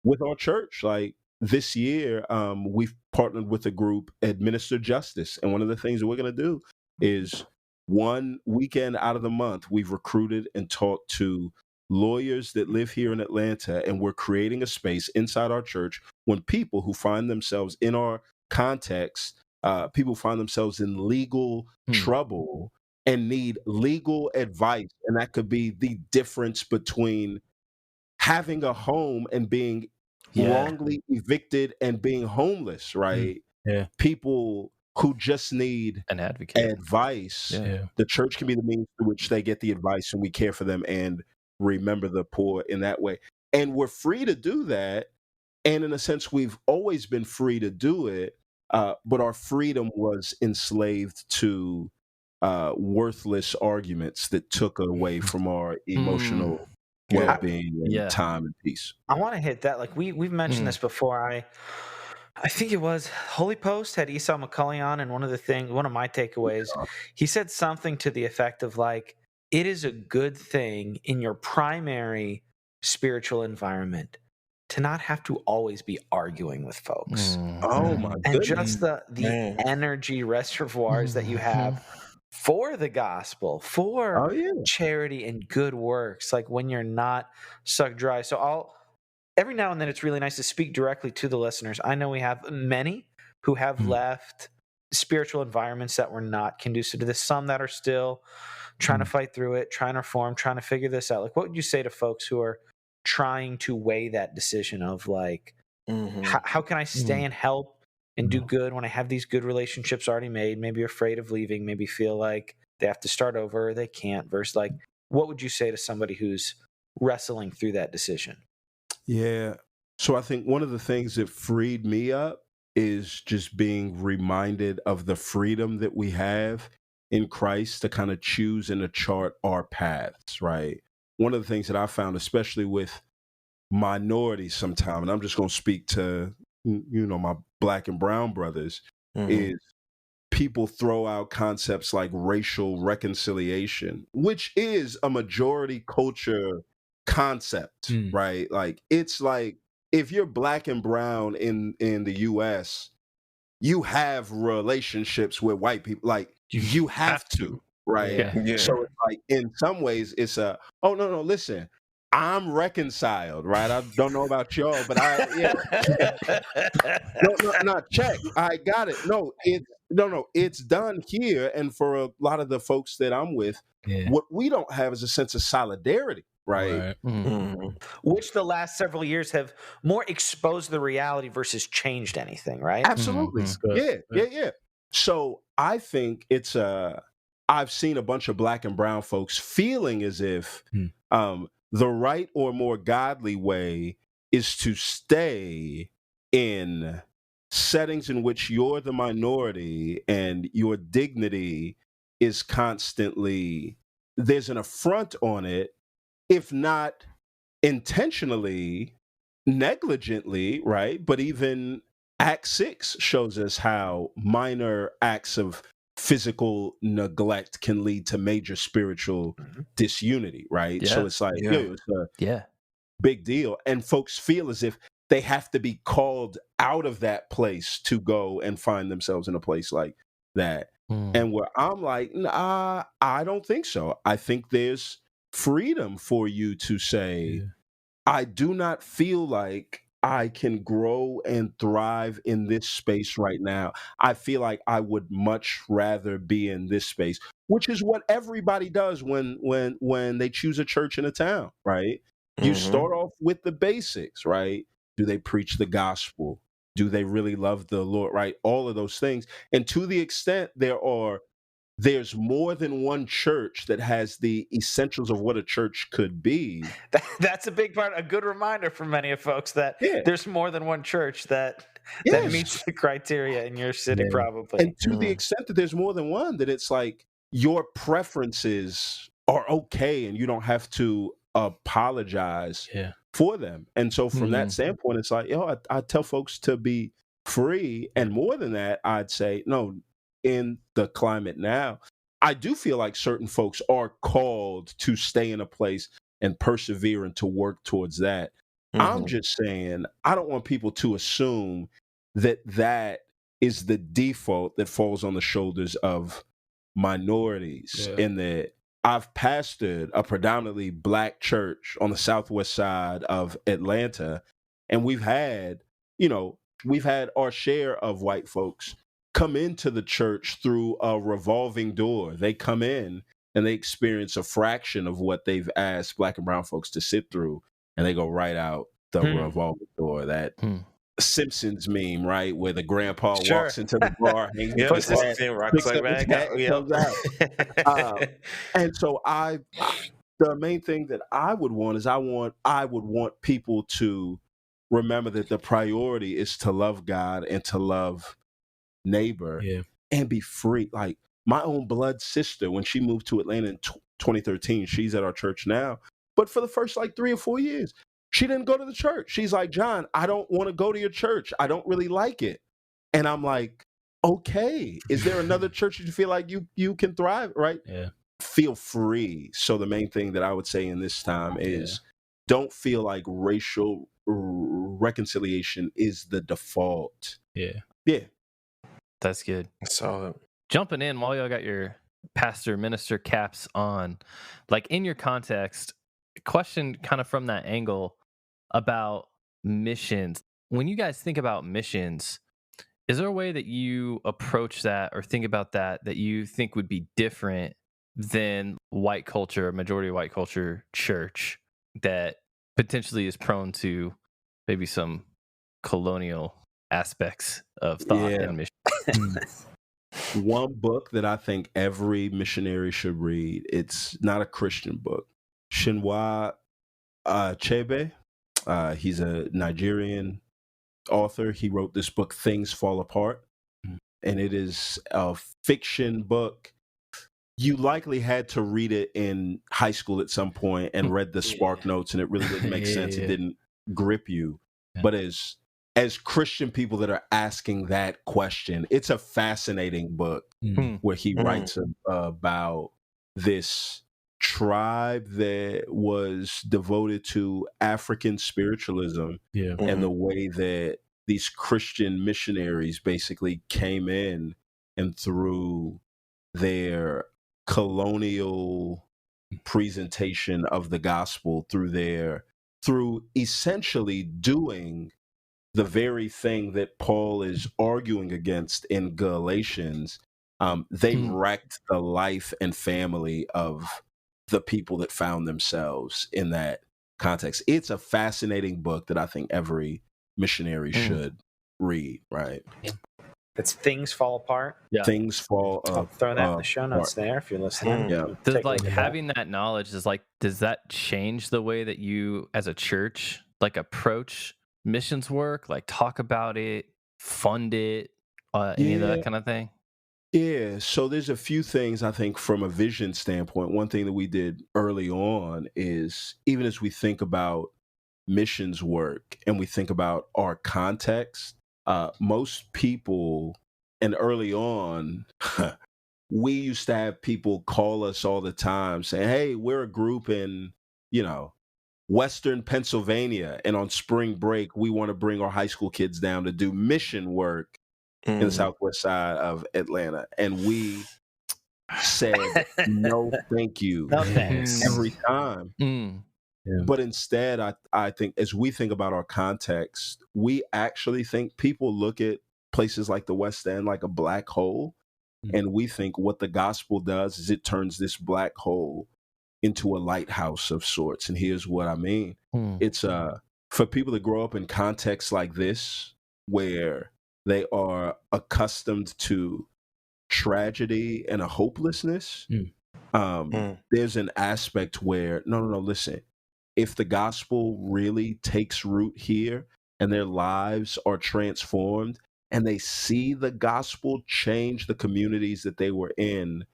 with our church, like this year, we've partnered with a group, Administer Justice. And one of the things that we're going to do is one weekend out of the month, we've recruited and talked to lawyers that live here in Atlanta, and we're creating a space inside our church when people who find themselves in our context, people find themselves in legal trouble and need legal advice. And that could be the difference between having a home and being wrongly evicted and being homeless, right? People who just need an advocate, advice. The church can be the means through which they get the advice, and we care for them and remember the poor in that way. And we're free to do that. And in a sense, we've always been free to do it, but our freedom was enslaved to worthless arguments that took away from our emotional well-being and time and peace. I want to hit that. Like we've mentioned this before. I think it was Holy Post had Esau McCulley on, and one of my takeaways, he said something to the effect of like, it is a good thing in your primary spiritual environment to not have to always be arguing with folks. Oh my goodness. And just the energy reservoirs that you have for the gospel, for charity and good works, like when you're not sucked dry. So every now and then it's really nice to speak directly to the listeners. I know we have many who have left spiritual environments that were not conducive to this, some that are still trying to fight through it, trying to reform, trying to figure this out. Like, what would you say to folks who are trying to weigh that decision of like, how can I stay and help and do good when I have these good relationships already made, maybe afraid of leaving, maybe feel like they have to start over or they can't, versus like, what would you say to somebody who's wrestling through that decision? Yeah. So I think one of the things that freed me up is just being reminded of the freedom that we have in Christ to kind of choose and to chart our paths, right? One of the things that I found, especially with minorities sometimes, and I'm just going to speak to, my black and brown brothers, is people throw out concepts like racial reconciliation, which is a majority culture concept, right? Like, it's like, if you're black and brown in the US, you have relationships with white people. Like, you have to, right? Yeah. So it's like, in some ways, it's oh, no, listen, I'm reconciled, right? I don't know about y'all, but no, check. I got it. No, it's done here. And for a lot of the folks that I'm with, what we don't have is a sense of solidarity, right? Which the last several years have more exposed the reality versus changed anything, right? Absolutely. Yeah. So I think it's I've seen a bunch of black and brown folks feeling as if the right or more godly way is to stay in settings in which you're the minority and your dignity is constantly, there's an affront on it, if not intentionally, negligently, right? But even Act 6 shows us how minor acts of physical neglect can lead to major spiritual disunity, right? So it's like, it's a big deal. And folks feel as if they have to be called out of that place to go and find themselves in a place like that. And where I'm like, nah, I don't think so. I think there's freedom for you to say, I do not feel like I can grow and thrive in this space right now. I feel like I would much rather be in this space, which is what everybody does when they choose a church in a town, right? You start off with the basics, right? Do they preach the gospel? Do they really love the Lord, right? All of those things. And to the extent there's more than one church that has the essentials of what a church could be. That's a big part, a good reminder for many of folks that there's more than one church that meets the criteria in your city, probably. And to the extent that there's more than one, that it's like your preferences are okay and you don't have to apologize for them. And so from that standpoint, it's like, I tell folks to be free. And more than that, I'd say, no, in the climate now, I do feel like certain folks are called to stay in a place and persevere and to work towards that. I'm just saying, I don't want people to assume that is the default that falls on the shoulders of minorities. In that I've pastored a predominantly black church on the southwest side of Atlanta, and we've had our share of white folks come into the church through a revolving door. They come in and they experience a fraction of what they've asked black and brown folks to sit through, and they go right out the revolving door. That Simpsons meme, right, where the grandpa walks into the bar, hangs and so the main thing that I would want is I would want people to remember that the priority is to love God and to love neighbor and be free. Like, my own blood sister, when she moved to Atlanta in 2013, she's at our church now, but for the first 3 or 4 years she didn't go to the church. She's like, John, I don't want to go to your church, I don't really like it. And I'm like, okay, is there another church that you feel like you can thrive, right? Feel free. So the main thing that I would say in this time is don't feel like racial reconciliation is the default. That's good. So jumping in while y'all got your pastor minister caps on, like, in your context, question kind of from that angle about missions. When you guys think about missions, is there a way that you approach that or think about that you think would be different than white culture, majority white culture church that potentially is prone to maybe some colonial aspects of thought and mission? One book that I think every missionary should read, it's not a Christian book. Chinua Achebe, he's a Nigerian author. He wrote this book, Things Fall Apart, and it is a fiction book. You likely had to read it in high school at some point and read the Spark Notes, and it really didn't make sense. It didn't grip you. But as Christian people that are asking that question, it's a fascinating book where he writes about this tribe that was devoted to African spiritualism and the way that these Christian missionaries basically came in and through their colonial presentation of the gospel, through essentially doing the very thing that Paul is arguing against in Galatians, they wrecked the life and family of the people that found themselves in that context. It's a fascinating book that I think every missionary should read, right? It's Things Fall Apart. Yeah. Things Fall Apart. I'll throw that in the show notes there if you're listening. Does like having that knowledge does that change the way that you as a church like approach missions work, like talk about it, fund it, any of that kind of thing? Yeah, so there's a few things I think from a vision standpoint. One thing that we did early on is, even as we think about missions work and we think about our context, most people, and early on, we used to have people call us all the time saying, hey, we're a group in, Western Pennsylvania, and on spring break, we want to bring our high school kids down to do mission work in the southwest side of Atlanta. And we said, no, thank you. No thanks. Every time. Yeah. But instead, I think as we think about our context, we actually think people look at places like the West End like a black hole. And we think what the gospel does is it turns this black hole into a lighthouse of sorts. And here's what I mean. It's for people to grow up in contexts like this, where they are accustomed to tragedy and a hopelessness. There's an aspect where, no, listen, if the gospel really takes root here and their lives are transformed and they see the gospel change the communities that they were in,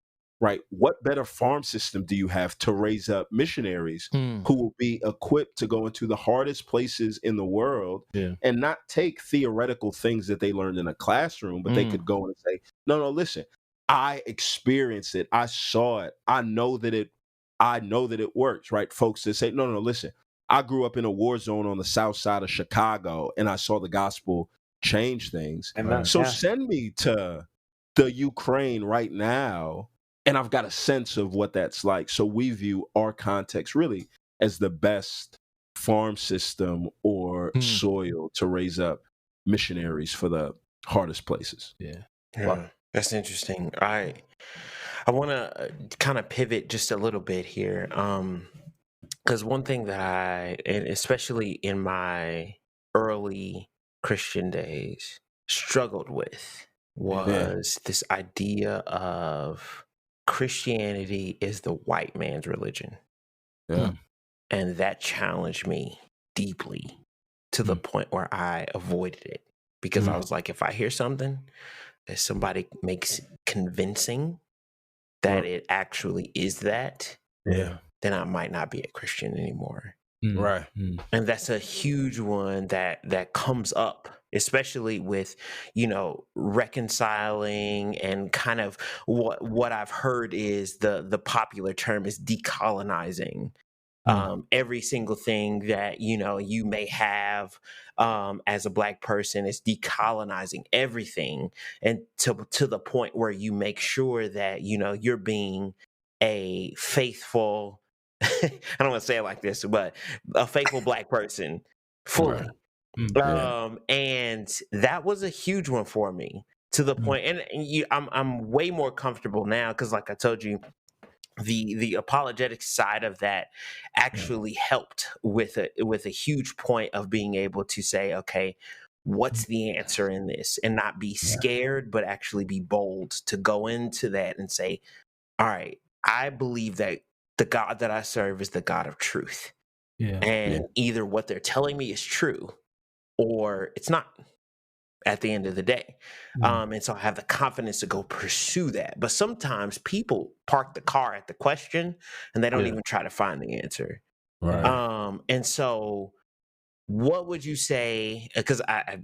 right? What better farm system do you have to raise up missionaries who will be equipped to go into the hardest places in the world and not take theoretical things that they learned in a classroom, but they could go and say, no, listen, I experienced it. I saw it. I know that it works, right? Folks that say, no, listen, I grew up in a war zone on the south side of Chicago and I saw the gospel change things. So send me to the Ukraine right now, and I've got a sense of what that's like. So we view our context really as the best farm system or soil to raise up missionaries for the hardest places. Wow. That's interesting. I want to kind of pivot just a little bit here, because one thing that and especially in my early Christian days, struggled with was this idea of Christianity is the white man's religion. And that challenged me deeply to the point where I avoided it, because I was like, if I hear something that somebody makes convincing that it actually is that, then I might not be a Christian anymore. Right. And that's a huge one that comes up, especially with, reconciling and kind of what I've heard is the popular term is decolonizing. Every single thing that, you may have as a Black person is decolonizing everything, and to the point where you make sure that, you're being a faithful, I don't want to say it like this, but a faithful Black person fully. And that was a huge one for me, to the point, and I'm way more comfortable now, because like I told you, the apologetic side of that actually helped with a huge point of being able to say, okay, what's the answer in this, and not be scared, but actually be bold to go into that and say, all right, I believe that the God that I serve is the God of truth. And either what they're telling me is true or it's not at the end of the day. And so I have the confidence to go pursue that. But sometimes people park the car at the question and they don't even try to find the answer. And so what would you say? Because our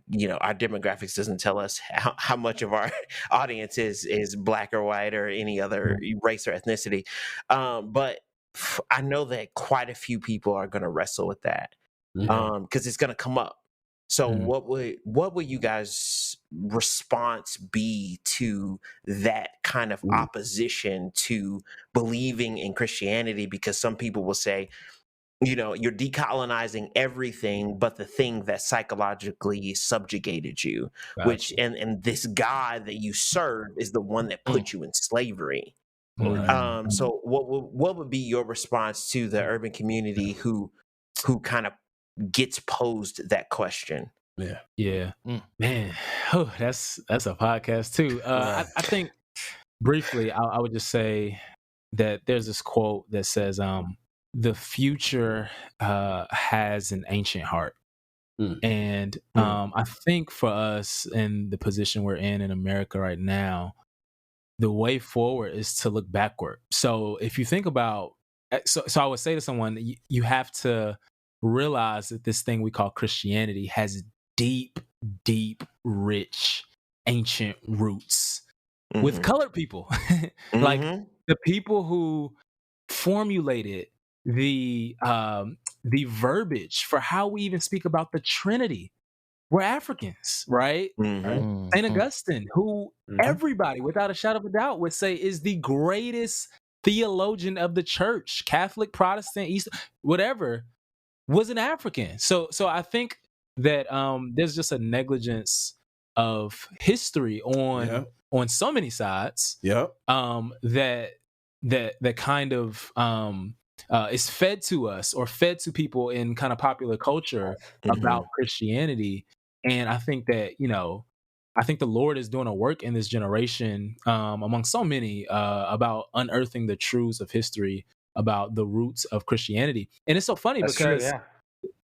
demographics doesn't tell us how much of our audience is black or white or any other race or ethnicity. But I know that quite a few people are going to wrestle with that because it's going to come up. So what would you guys' response be to that kind of opposition to believing in Christianity? Because some people will say, you're decolonizing everything but the thing that psychologically subjugated you, which and this God that you serve is the one that put you in slavery. So what would be your response to the urban community who kind of gets posed that question? Man, oh, that's a podcast too. I think briefly I would just say that there's this quote that says the future has an ancient heart. And I think for us in the position we're in America right now, the way forward is to look backward. So if you think about, so I would say to someone, you have to realize that this thing we call Christianity has deep, rich, ancient roots with colored people. Like the people who formulated the verbiage for how we even speak about the Trinity were Africans, right? Saint Augustine, who everybody, without a shadow of a doubt, would say is the greatest theologian of the church, Catholic, Protestant, East, whatever, was an African. So I think that there's just a negligence of history on so many sides. That kind of is fed to us or fed to people in kind of popular culture about Christianity. And I think that, I think the Lord is doing a work in this generation among so many about unearthing the truths of history about the roots of Christianity. And it's so funny because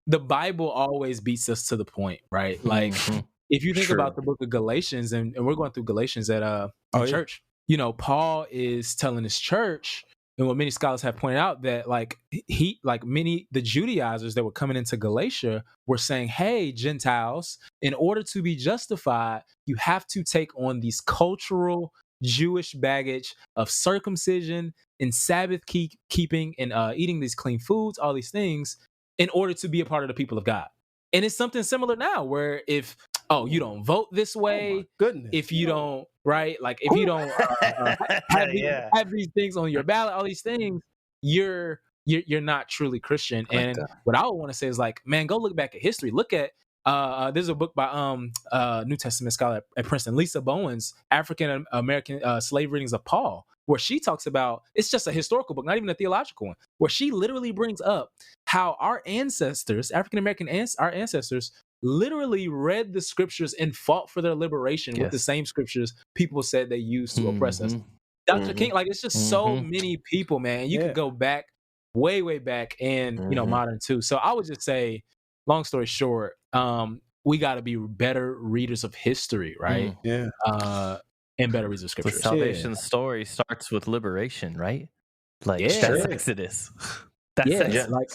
the Bible always beats us to the point, right? Like if you think about the book of Galatians, and we're going through Galatians at church, Paul is telling his church, and what many scholars have pointed out, that the Judaizers that were coming into Galatia were saying, hey, Gentiles, in order to be justified, you have to take on these cultural Jewish baggage of circumcision and Sabbath keeping and eating these clean foods, all these things, in order to be a part of the people of God. And it's something similar now where if you don't vote this way, if you don't, right? Like if you don't have these things on your ballot, all these things, you're not truly Christian. And what I would want to say is like, man, go look back at history. Look at there's a book by New Testament scholar at Princeton, Lisa Bowen's African American Slave Readings of Paul, where she talks about, it's just a historical book, not even a theological one, where she literally brings up how our ancestors, African American our ancestors, literally read the scriptures and fought for their liberation with the same scriptures people said they used to oppress us. Dr. King, like it's just so many people, man. You could go back, way back, and modern too. So I would just say, long story short, we got to be better readers of history, right? And better readers of scripture. The salvation story starts with liberation, right? Like that's Exodus. That's Exodus. Like,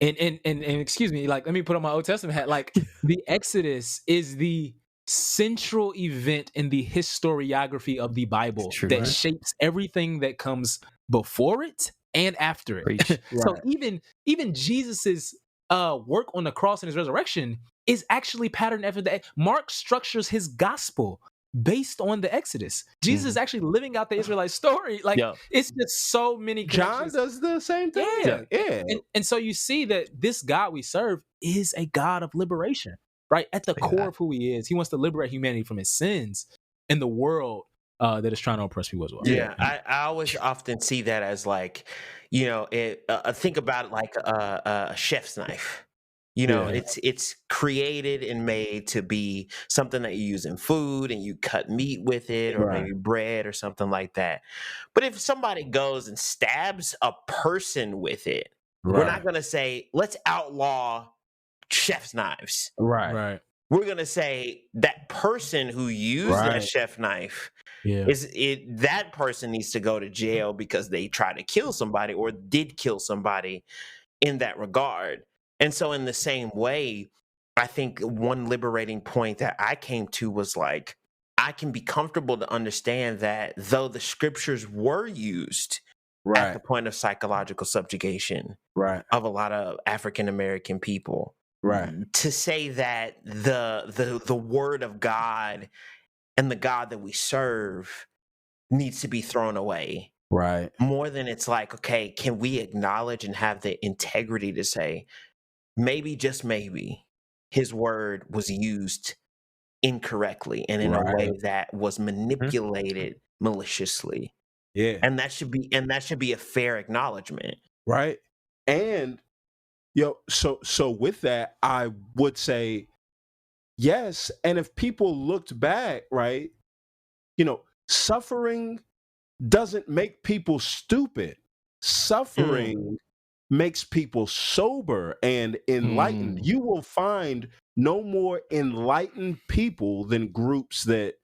and excuse me, like let me put on my Old Testament hat. Like the Exodus is the central event in the historiography of the Bible that shapes everything that comes before it and after it. So even Jesus's work on the cross and his resurrection is actually patterned after that. Mark structures his gospel based on the Exodus. Jesus is actually living out the Israelite story. Like it's just so many connections. John does the same thing. And so you see that this God we serve is a God of liberation, right? At the core of who he is. He wants to liberate humanity from his sins in the world that is trying to oppress people as well. I always often see that as like, think about it like a chef's knife. It's created and made to be something that you use in food and you cut meat with it or maybe bread or something like that. But if somebody goes and stabs a person with it, we're not going to say, let's outlaw chef's knives. Right. We're going to say that person who used that chef knife, that person needs to go to jail because they tried to kill somebody or did kill somebody in that regard. And so in the same way, I think one liberating point that I came to was like, I can be comfortable to understand that though the scriptures were used at the point of psychological subjugation of a lot of African American people, to say that the word of God and the God that we serve needs to be thrown away. Right. More than it's like, okay, can we acknowledge and have the integrity to say, maybe, just maybe, his word was used incorrectly and in a way that was manipulated maliciously. Yeah. And that should be a fair acknowledgement. Right. And so with that, I would say yes. And if people looked back, right, suffering doesn't make people stupid. Suffering makes people sober and enlightened. You will find no more enlightened people than groups that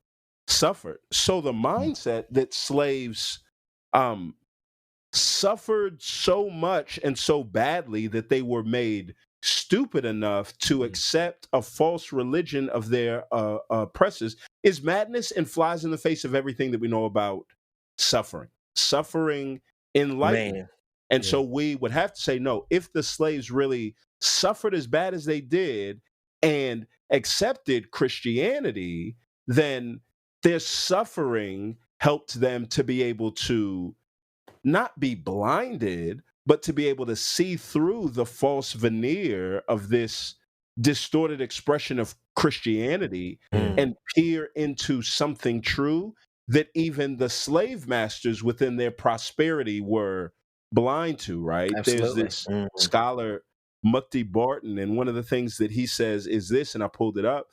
suffered. So the mindset that slaves suffered so much and so badly that they were made stupid enough to accept a false religion of their oppressors is madness and flies in the face of everything that we know about suffering enlightenment. And so we would have to say, no, if the slaves really suffered as bad as they did and accepted Christianity, then their suffering helped them to be able to not be blinded, but to be able to see through the false veneer of this distorted expression of Christianity and peer into something true that even the slave masters within their prosperity were blind to, right? Absolutely. There's this scholar, Mukti Barton, and one of the things that he says is this, and I pulled it up.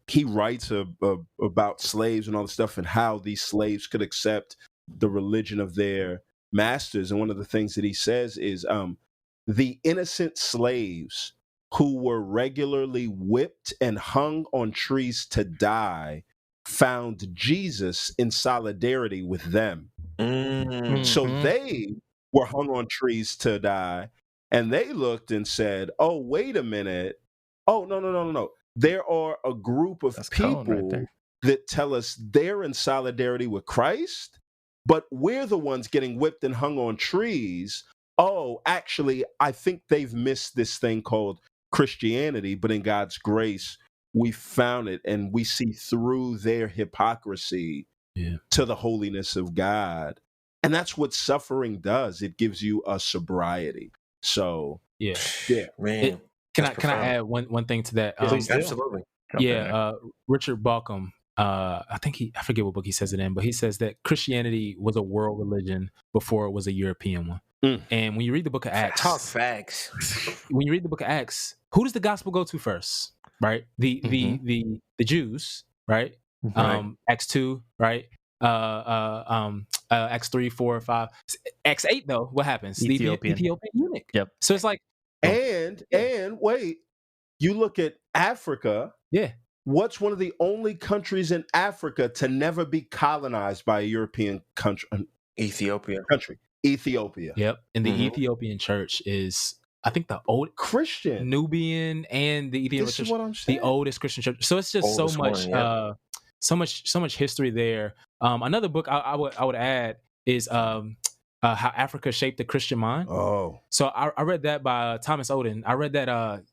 He writes about slaves and all the stuff and how these slaves could accept the religion of their masters. And one of the things that he says is the innocent slaves who were regularly whipped and hung on trees to die found Jesus in solidarity with them. So they were hung on trees to die, and they looked and said, oh, wait a minute. Oh, no. There are a group of people that tell us they're in solidarity with Christ, but we're the ones getting whipped and hung on trees. Oh, actually, I think they've missed this thing called Christianity, but in God's grace, we found it, and we see through their hypocrisy to the holiness of God. And that's what suffering does. It gives you a sobriety. So, man. Can I add one thing to that? Please, absolutely. Richard Bauckham, I forget what book he says it in, but he says that Christianity was a world religion before it was a European one. And when you read the book of Acts, talk facts. When you read the book of Acts, who does the gospel go to first? Right, the Jews, right? Acts 2, right? Acts 3, 4, 5, Acts 8. Though, what happens? Ethiopian. The Ethiopian eunuch. Yep. So it's like, and wait, you look at Africa. Yeah. What's one of the only countries in Africa to never be colonized by a European country? Ethiopia. Ethiopia. Yep. And the Ethiopian church is, I think, the old Christian, Nubian, and the Ethiopian this church, is what I'm saying. the oldest Christian church. So it's just so much history there. Another book I would add is How Africa Shaped the Christian Mind. Oh, so I read that by Thomas Oden. I read that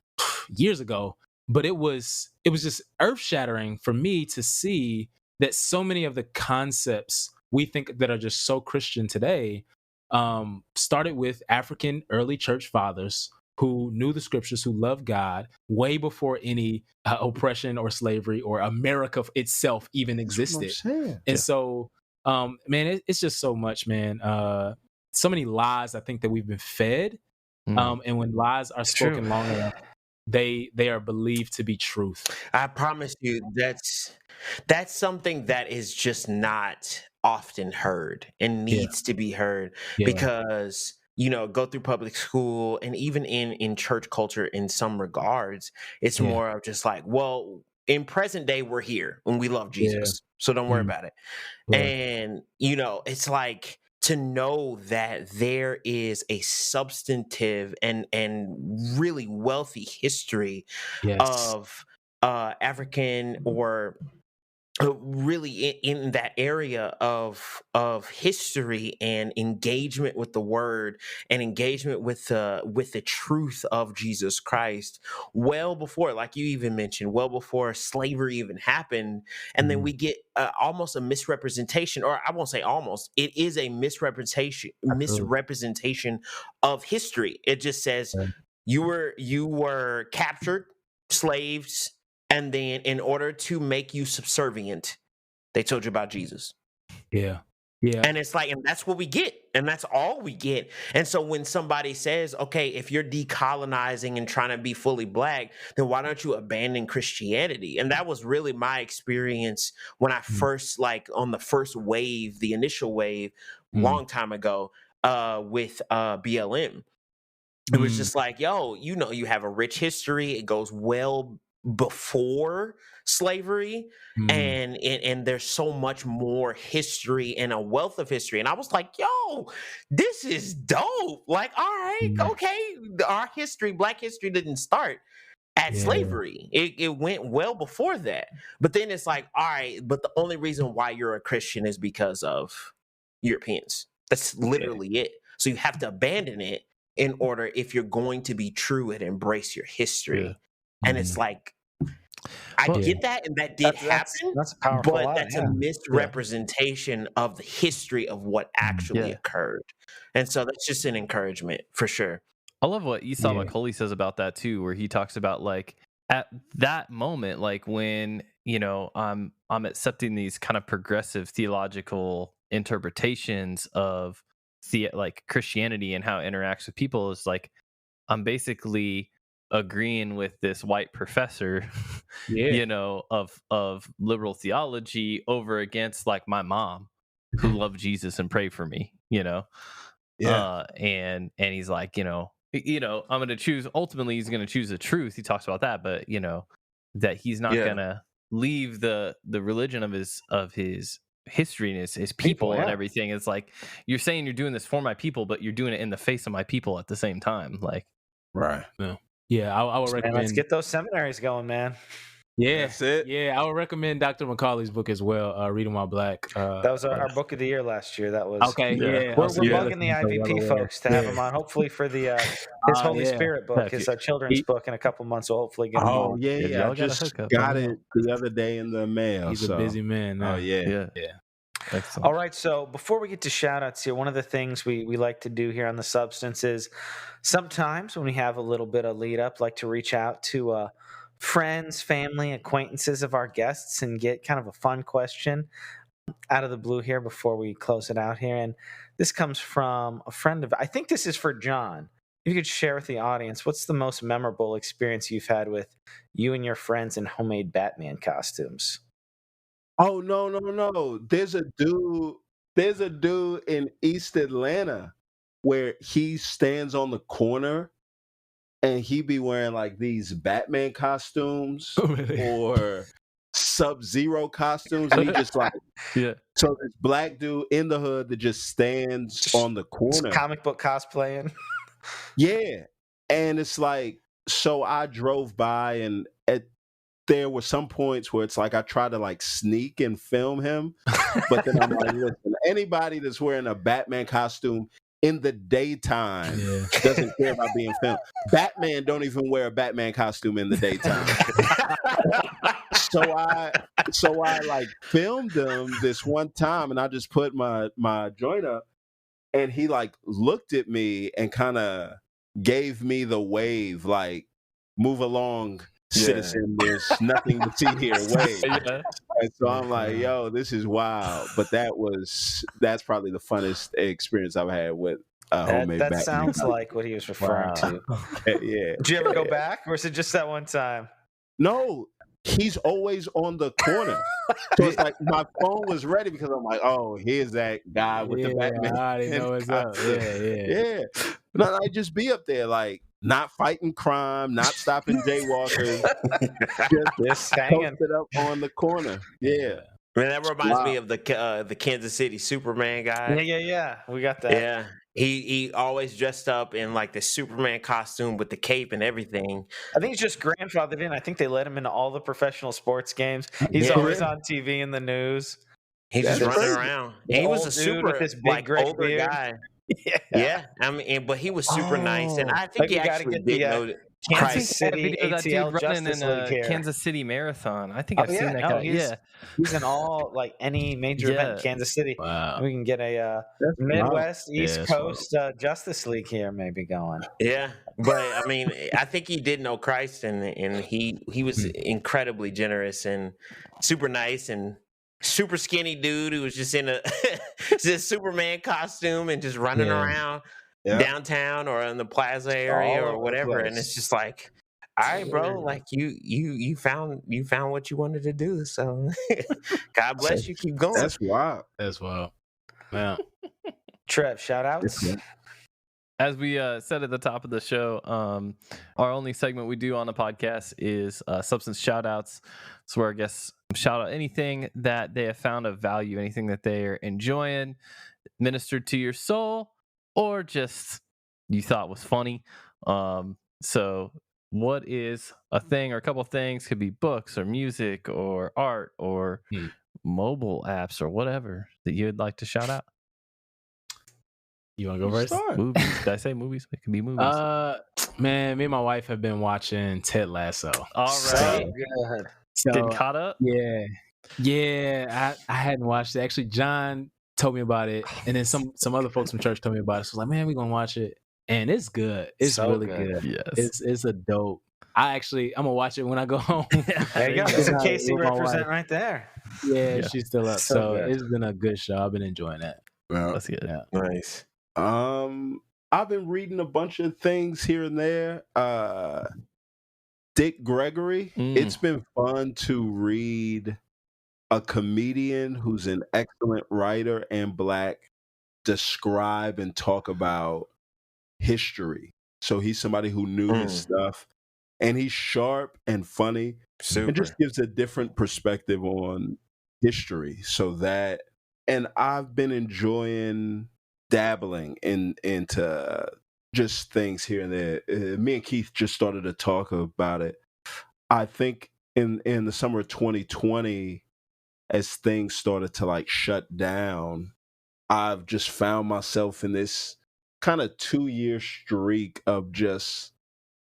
years ago, but it was just earth shattering for me to see that so many of the concepts we think that are just so Christian today started with African early church fathers who knew the scriptures, who loved God way before any oppression or slavery or America itself even existed. And so, man, it's just so much, man. So many lies I think that we've been fed. And when lies are spoken long enough, they are believed to be truth. I promise you, that's something that is just not often heard and needs to be heard because go through public school and even in church culture in some regards, it's more of just like, well, in present day we're here and we love Jesus, so don't worry about it. And it's like to know that there is a substantive and really wealthy history Yes. of African or really in that area of history and engagement with the word and engagement with the truth of Jesus Christ well before, like you even mentioned, well before slavery even happened. And then we get almost a misrepresentation, or I won't say almost, it is a misrepresentation of history. It just says you were captured, slaves, and then in order to make you subservient, they told you about Jesus. Yeah. And it's like, and that's what we get. And that's all we get. And so when somebody says, okay, if you're decolonizing and trying to be fully black, then why don't you abandon Christianity? And that was really my experience when I first, like on the first wave, the initial wave, long time ago, with BLM. It was just like, yo, you have a rich history. It goes well before slavery, and there's so much more history and a wealth of history. And I was like, yo, this is dope. Like, all right, okay, our history, black history, didn't start at slavery. It went well before that. But then it's like, all right, but the only reason why you're a Christian is because of Europeans. That's literally it. So you have to abandon it in order, if you're going to be true and embrace your history. And it's like, I get that, and that did happen. That's a powerful but line, that's a misrepresentation of the history of what actually occurred. And so that's just an encouragement for sure. I love what Esau McCauley says about that too, where he talks about like at that moment, like when I'm accepting these kind of progressive theological interpretations of like Christianity and how it interacts with people, is like I'm basically agreeing with this white professor, of liberal theology over against like my mom who loved Jesus and prayed for me, and he's like, I'm going to choose, ultimately he's going to choose the truth. He talks about that, but that he's not going to leave the religion of his history and his people and everything. It's like, you're saying you're doing this for my people, but you're doing it in the face of my people at the same time. Like, right. I would recommend. Let's get those seminaries going, man. Yeah, that's it. Yeah, I would recommend Dr. McCauley's book as well. Reading While Black. That was our book of the year last year. That was okay. Yeah, we're bugging the IVP folks to have him on. Hopefully for the his Holy Spirit book, his children's book in a couple months. We'll hopefully get him on. I just got it the other day in the mail. He's a busy man now. Yeah. Excellent. All right, so before we get to shout outs here, one of the things we like to do here on The Substance is sometimes when we have a little bit of lead up, like to reach out to friends, family, acquaintances of our guests and get kind of a fun question out of the blue here before we close it out here. And this comes from a friend of, I think this is for John. If you could share with the audience, what's the most memorable experience you've had with you and your friends in homemade Batman costumes? Oh, no. There's a dude in East Atlanta where he stands on the corner and he be wearing like these Batman costumes or Sub-Zero costumes. And he just like, so this black dude in the hood that just stands on the corner. Comic book cosplaying. Yeah. And it's like, so I drove by and there were some points where it's like I tried to like sneak and film him, but then I'm like, listen, anybody that's wearing a Batman costume in the daytime doesn't care about being filmed. Batman don't even wear a Batman costume in the daytime. so I like filmed him this one time, and I just put my joint up, and he like looked at me and kind of gave me the wave, like, move along, citizen, there's nothing to see here, wave. And so I'm like, yo, this is wild. But that's probably the funnest experience I've had with homemade Batman. That sounds like what he was referring to. Yeah. Did you ever go back, or is it just that one time? No, he's always on the corner. So it's like my phone was ready because I'm like, oh, here's that guy with the Batman. I already know what's up. Yeah. No, I just be up there like not fighting crime, not stopping jaywalkers, just hanging posted up on the corner. Yeah. Man, that reminds me of the Kansas City Superman guy. Yeah. We got that. Yeah, he always dressed up in like the Superman costume with the cape and everything. I think he's just grandfathered in. I think they let him into all the professional sports games. He's always on TV in the news. He's just running around. He was a super with this big gray older beard. guy. Yeah. I mean, but he was super nice, and I think he actually did know Kansas City that dude ATL running Justice in League a here. Kansas City Marathon. I think I've seen that guy. He's in all like any major event in Kansas City. Wow. We can get a Midwest East Coast Justice League here maybe going. Yeah, but I mean, I think he did know Christ, and he was incredibly generous and super nice and super skinny dude who was just in a just Superman costume and just running around downtown or in the plaza area or whatever, and it's just like, all right, bro, like you found what you wanted to do, so God bless you, keep going. That's wild. Yeah. Trev, shout outs. As we said at the top of the show, our only segment we do on the podcast is substance shout outs. It's where our guests shout out anything that they have found of value, anything that they're enjoying, ministered to your soul, or just you thought was funny. So what is a thing or a couple of things, could be books or music or art or mobile apps or whatever that you'd like to shout out? You want to go first? Movies. Did I say movies? It can be movies. Man, me and my wife have been watching Ted Lasso. All right. So, Getting caught up? Yeah. I hadn't watched it. Actually, John told me about it, and then some other folks from church told me about it. So I was like, man, we're gonna watch it, and it's good. It's so really good. Yes, it's a dope. I'm gonna watch it when I go home. There you go. That's a Casey represent right there. Yeah, she's still up. So it's been a good show. I've been enjoying that. Well, that's good. Yeah. Nice. I've been reading a bunch of things here and there. Dick Gregory. It's been fun to read a comedian who's an excellent writer and Black describe and talk about history. So he's somebody who knew his stuff, and he's sharp and funny. And just gives a different perspective on history. So that, and I've been enjoying dabbling into just things here and there. Me and Keith just started to talk about it. I think in the summer of 2020, as things started to like shut down, I've just found myself in this kind of 2-year streak of just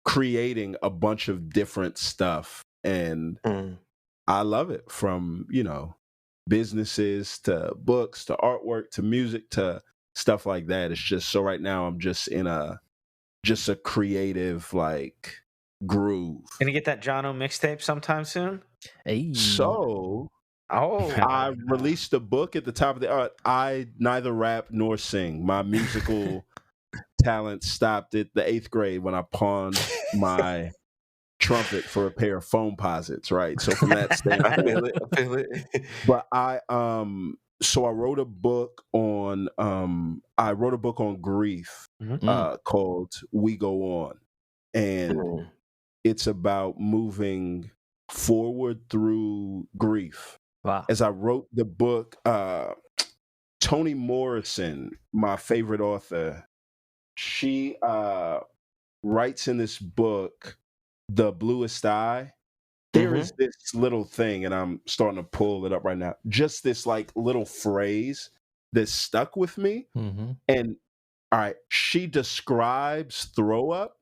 creating a bunch of different stuff. And I love it, from, businesses to books to artwork to music to stuff like that. It's just, so right now I'm just in a creative like groove. Gonna get that John O mixtape sometime soon? Hey. So I released a book at the top of the I neither rap nor sing. My musical talent stopped at the 8th grade when I pawned my trumpet for a pair of foam posits, right? So from that standpoint, I feel it. But I wrote a book on grief called We Go On, and it's about moving forward through grief. Wow. As I wrote the book, Toni Morrison, my favorite author, she writes in this book, The Bluest Eye. There is this little thing, and I'm starting to pull it up right now, just this like little phrase that stuck with me. And all right, she describes throw up,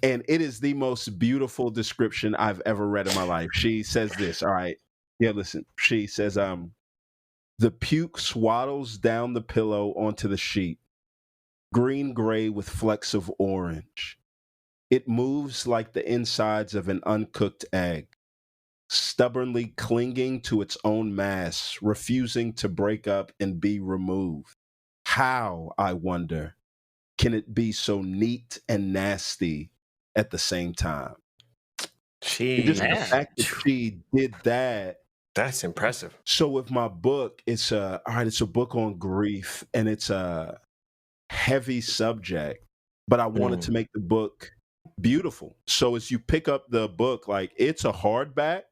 and it is the most beautiful description I've ever read in my life. She says this, all right, yeah, listen. She says, the puke swaddles down the pillow onto the sheet, green-gray with flecks of orange. It moves like the insides of an uncooked egg, stubbornly clinging to its own mass, refusing to break up and be removed. How, I wonder, can it be so neat and nasty at the same time? Just the fact that she did that. That's impressive. So with my book, it's a book on grief, and it's a heavy subject, but I wanted to make the book beautiful. So as you pick up the book, like, it's a hardback,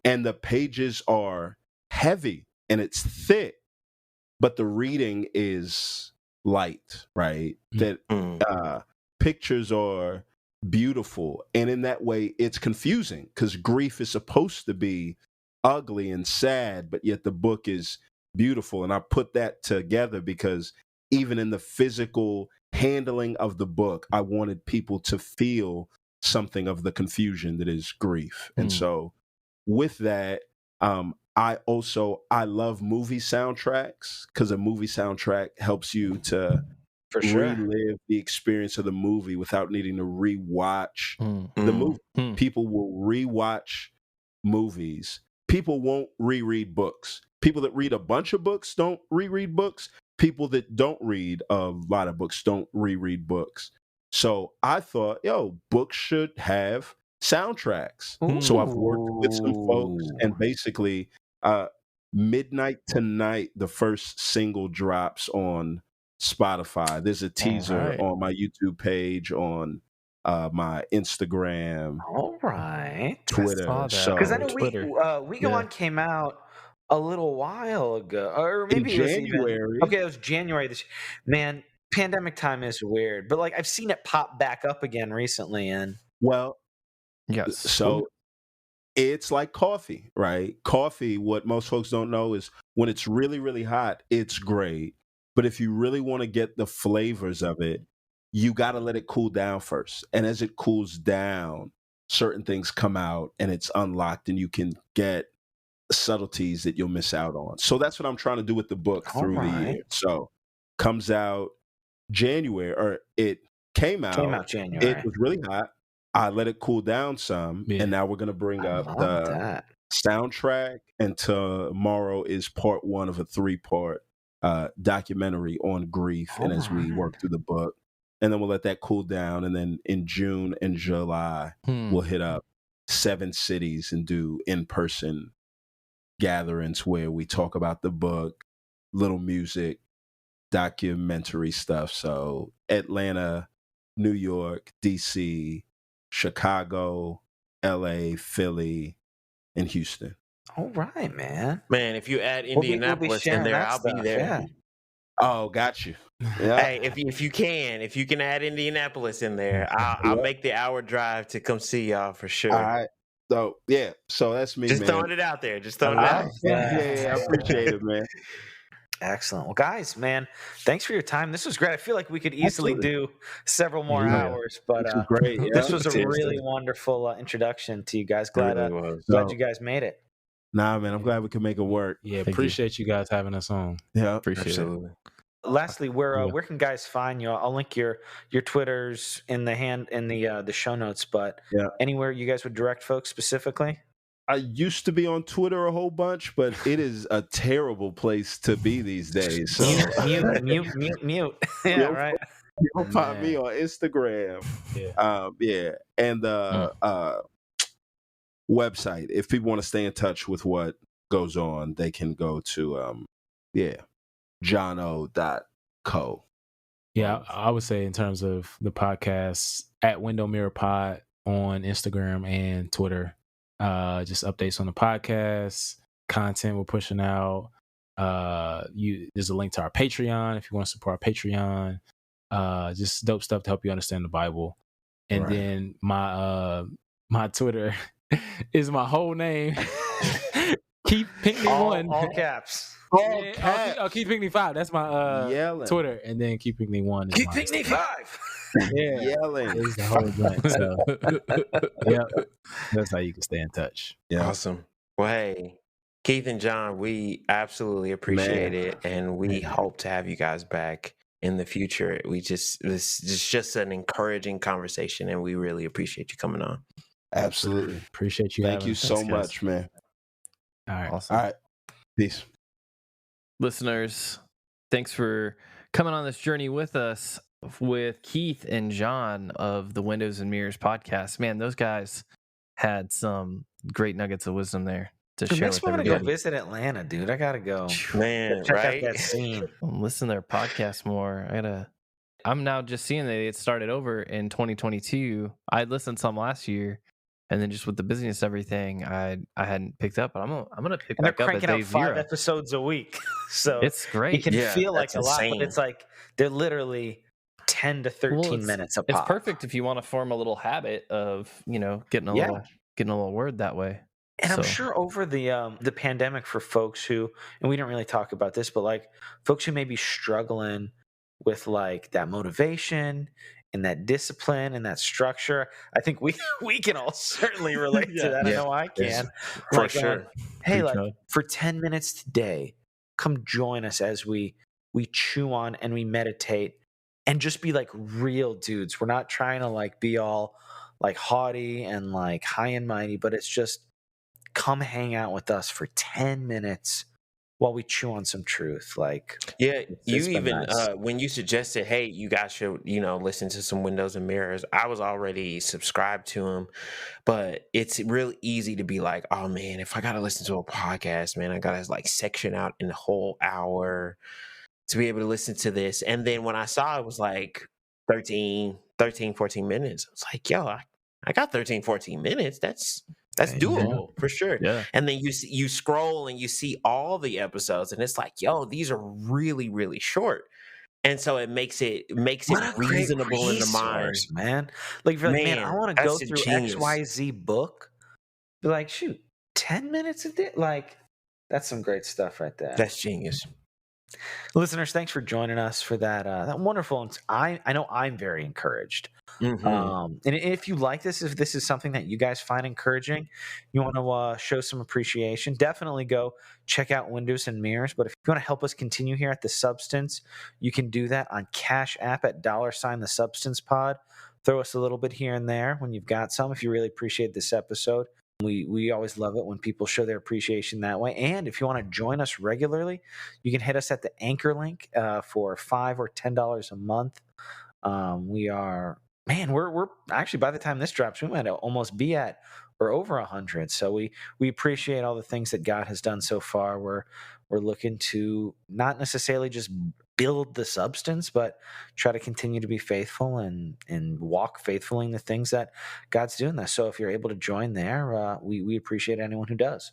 and the pages are heavy and it's thick, but the reading is light, right? That pictures are beautiful, and in that way it's confusing because grief is supposed to be ugly and sad, but yet the book is beautiful. And I put that together because even in the physical handling of the book, I wanted people to feel something of the confusion that is grief. And so with that, I love movie soundtracks because a movie soundtrack helps you to relive the experience of the movie without needing to rewatch the movie. People will rewatch movies. People won't reread books. People that read a bunch of books don't reread books. People that don't read a lot of books don't reread books. So I thought, books should have soundtracks. Ooh. So I've worked with some folks, and basically Midnight Tonight, the first single, drops on Spotify. There's a teaser on my YouTube page, on my Instagram, Twitter. Because I know We Go On came out a little while ago, or maybe in January. It was January this year. Man, pandemic time is weird, but like I've seen it pop back up again recently. And so it's like coffee, right? Coffee, what most folks don't know is when it's really, really hot, it's great. But if you really want to get the flavors of it, you got to let it cool down first. And as it cools down, certain things come out and it's unlocked, and you can get subtleties that you'll miss out on. So that's what I'm trying to do with the book through the year. So comes out January, or it came out January. It was really hot. I let it cool down some, and now we're going to bring up the soundtrack. And tomorrow is part 1 of a 3-part documentary on grief, and as we work through the book, and then we'll let that cool down, and then in June and July we'll hit up 7 cities and do in-person gatherings where we talk about the book, little music, documentary stuff. So Atlanta, New York, DC, Chicago, LA, Philly, and Houston. All right, man. Man, if you add Indianapolis in there, I'll be there. Yeah. Oh, got you. Yeah. Hey, if you can add Indianapolis in there, I'll make the hour drive to come see y'all for sure. All right. So so that's me. Just throwing it out there. Just throwing it out. Yeah, I appreciate it, man. Excellent. Well, guys, man, thanks for your time. This was great. I feel like we could easily do several more hours, but this was great. This was a really wonderful introduction to you guys. Glad you guys made it. Nah, man, I'm glad we could make it work. Yeah, appreciate you guys having us on. Yeah, appreciate it. Lastly, where can guys find you? I'll link your Twitters in the show notes, but anywhere you guys would direct folks specifically? I used to be on Twitter a whole bunch, but it is a terrible place to be these days. So mute. Yeah, right. You'll find me on Instagram. And the website. If people want to stay in touch with what goes on, they can go to johno.co. Yeah, I would say in terms of the podcast, at Window Mirror Pod on Instagram and Twitter. Just updates on the podcast, content we're pushing out. There's a link to our Patreon if you want to support our Patreon. Just dope stuff to help you understand the Bible. And then my Twitter is my whole name. Keith Pinkney 1. All caps. Keith Pinkney 5. That's my Twitter. And then Keith Pinkney 1 is Keith Pinkney 5. Yeah, yelling. It's the whole thing. So, that's how you can stay in touch. Yeah. Awesome. Well, hey, Keith and John, we absolutely appreciate it, and we hope to have you guys back in the future. This is just an encouraging conversation, and we really appreciate you coming on. Absolutely. Appreciate you. Thank you so much, man. All right. Awesome. All right. Peace. Listeners, thanks for coming on this journey with us with Keith and John of the Windows and Mirrors podcast. Man, those guys had some great nuggets of wisdom there to share with everybody. I gotta go visit Atlanta, dude. I gotta go. Man, check out that scene. Listen to their podcast more. I'm now just seeing that it started over in 2022. I listened some last year, and then just with the busyness, everything, I hadn't picked up. But I'm gonna pick and they're back up at cranking out day 5 0. episodes a week, so It's great. It can feel like a lot, but insane. it's like they're literally 10 to 13 minutes a pop. It's perfect if you want to form a little habit of getting a little word that way. And I'm sure over the pandemic, for folks who, and we don't really talk about this, but like folks who may be struggling with like that motivation and that discipline and that structure, I think we can all certainly relate to that. I know I can. For sure. Hey, like for 10 minutes today, come join us as we chew on and we meditate and just be like real dudes. We're not trying to like be all like haughty and like high and mighty, but it's just come hang out with us for 10 minutes while we chew on some truth. Like, yeah, you even nice. When you suggested, hey, you guys should listen to some Windows and Mirrors, I was already subscribed to them, but it's real easy to be like, oh man, if I gotta listen to a podcast, man, I gotta like section out in the whole hour to be able to listen to this. And then when I saw it was like 13, 14 minutes, I was like, yo, I got 13, 14 minutes. That's doable for sure. Yeah. And then you scroll and you see all the episodes, and it's like, yo, these are really, really short. And so it makes it reasonable in the mind, man. Like, if you're like, man, I want to go through XYZ book. Be like, shoot, 10 minutes a day. Like, that's some great stuff right there. That's genius. Listeners, thanks for joining us for that wonderful. I know I'm very encouraged. And if you like this, if this is something that you guys find encouraging, you want to show some appreciation, definitely go check out Windows and Mirrors. But if you want to help us continue here at The Substance, you can do that on Cash App at $The Substance Pod. Throw us a little bit here and there when you've got some, if you really appreciate this episode. We always love it when people show their appreciation that way. And if you want to join us regularly, you can hit us at the Anchor link for $5 or $10 a month. We're actually, by the time this drops, we might almost be at or over 100. So we appreciate all the things that God has done so far. We're looking to not necessarily just build the substance, but try to continue to be faithful and walk faithfully in the things that God's doing there. So if you're able to join there, we appreciate anyone who does.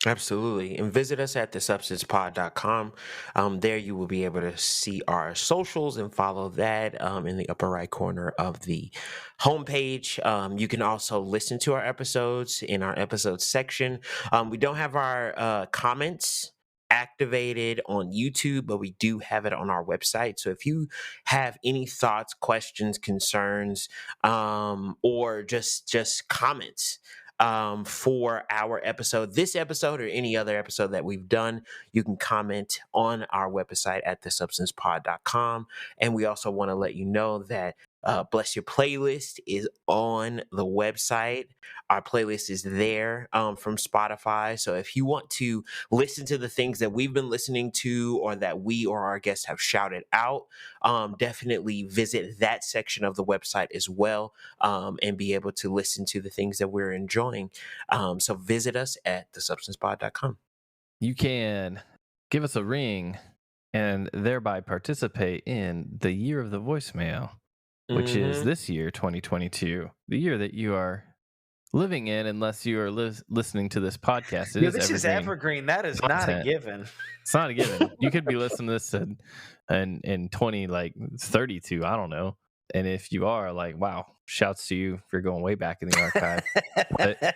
Absolutely. And visit us at thesubstancepod.com. There you will be able to see our socials and follow that in the upper right corner of the homepage. You can also listen to our episodes in our episodes section. We don't have our comments activated on YouTube, but we do have it on our website. So if you have any thoughts, questions, concerns, or just comments for our episode, this episode or any other episode that we've done, you can comment on our website at thesubstancepod.com. And we also want to let you know that Bless Your Playlist is on the website. Our playlist is there from Spotify. So if you want to listen to the things that we've been listening to or that we or our guests have shouted out, definitely visit that section of the website as well and be able to listen to the things that we're enjoying. So visit us at thesubstancepod.com. You can give us a ring and thereby participate in the Year of the Voicemail, which is this year, 2022, the year that you are living in, unless you are listening to this podcast. This is evergreen. That is not a given. It's not a given. You could be listening to this in 2032. I don't know. And if you are, like, wow, shouts to you if you're going way back in the archive. But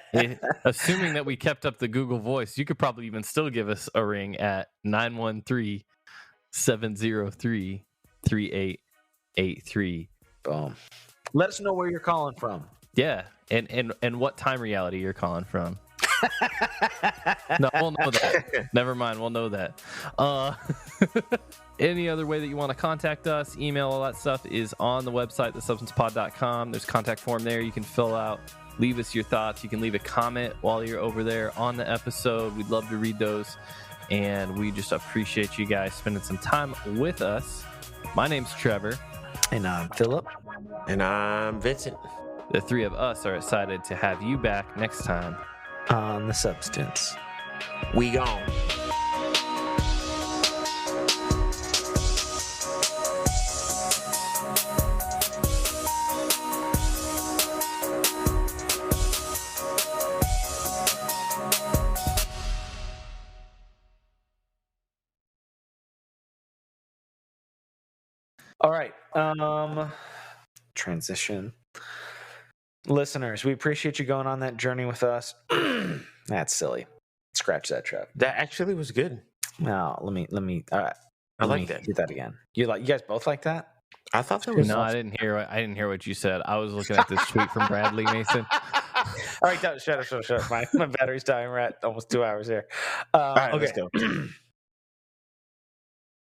assuming that we kept up the Google Voice, you could probably even still give us a ring at 913-703-3883. Boom. Let us know where you're calling from. Yeah, and what time reality you're calling from. No, we'll know that. Never mind, we'll know that. Any other way that you want to contact us, email, all that stuff is on the website, thesubstancepod.com. There's a contact form there you can fill out. Leave us your thoughts. You can leave a comment while you're over there on the episode. We'd love to read those. And we just appreciate you guys spending some time with us. My name's Trevor. And I'm Philip. And I'm Vincent. The three of us are excited to have you back next time on The Substance. We gone. All right. Transition. Listeners, we appreciate you going on that journey with us. That's silly. Scratch that, Trev. That actually was good. No, let me. All right. I like that. Do that again. You guys both like that? I thought that was. No, I didn't hear what you said. I was looking at this tweet from Bradley Mason. All right, shut up. My battery's dying. We're at almost 2 hours here. All right, okay. let's go.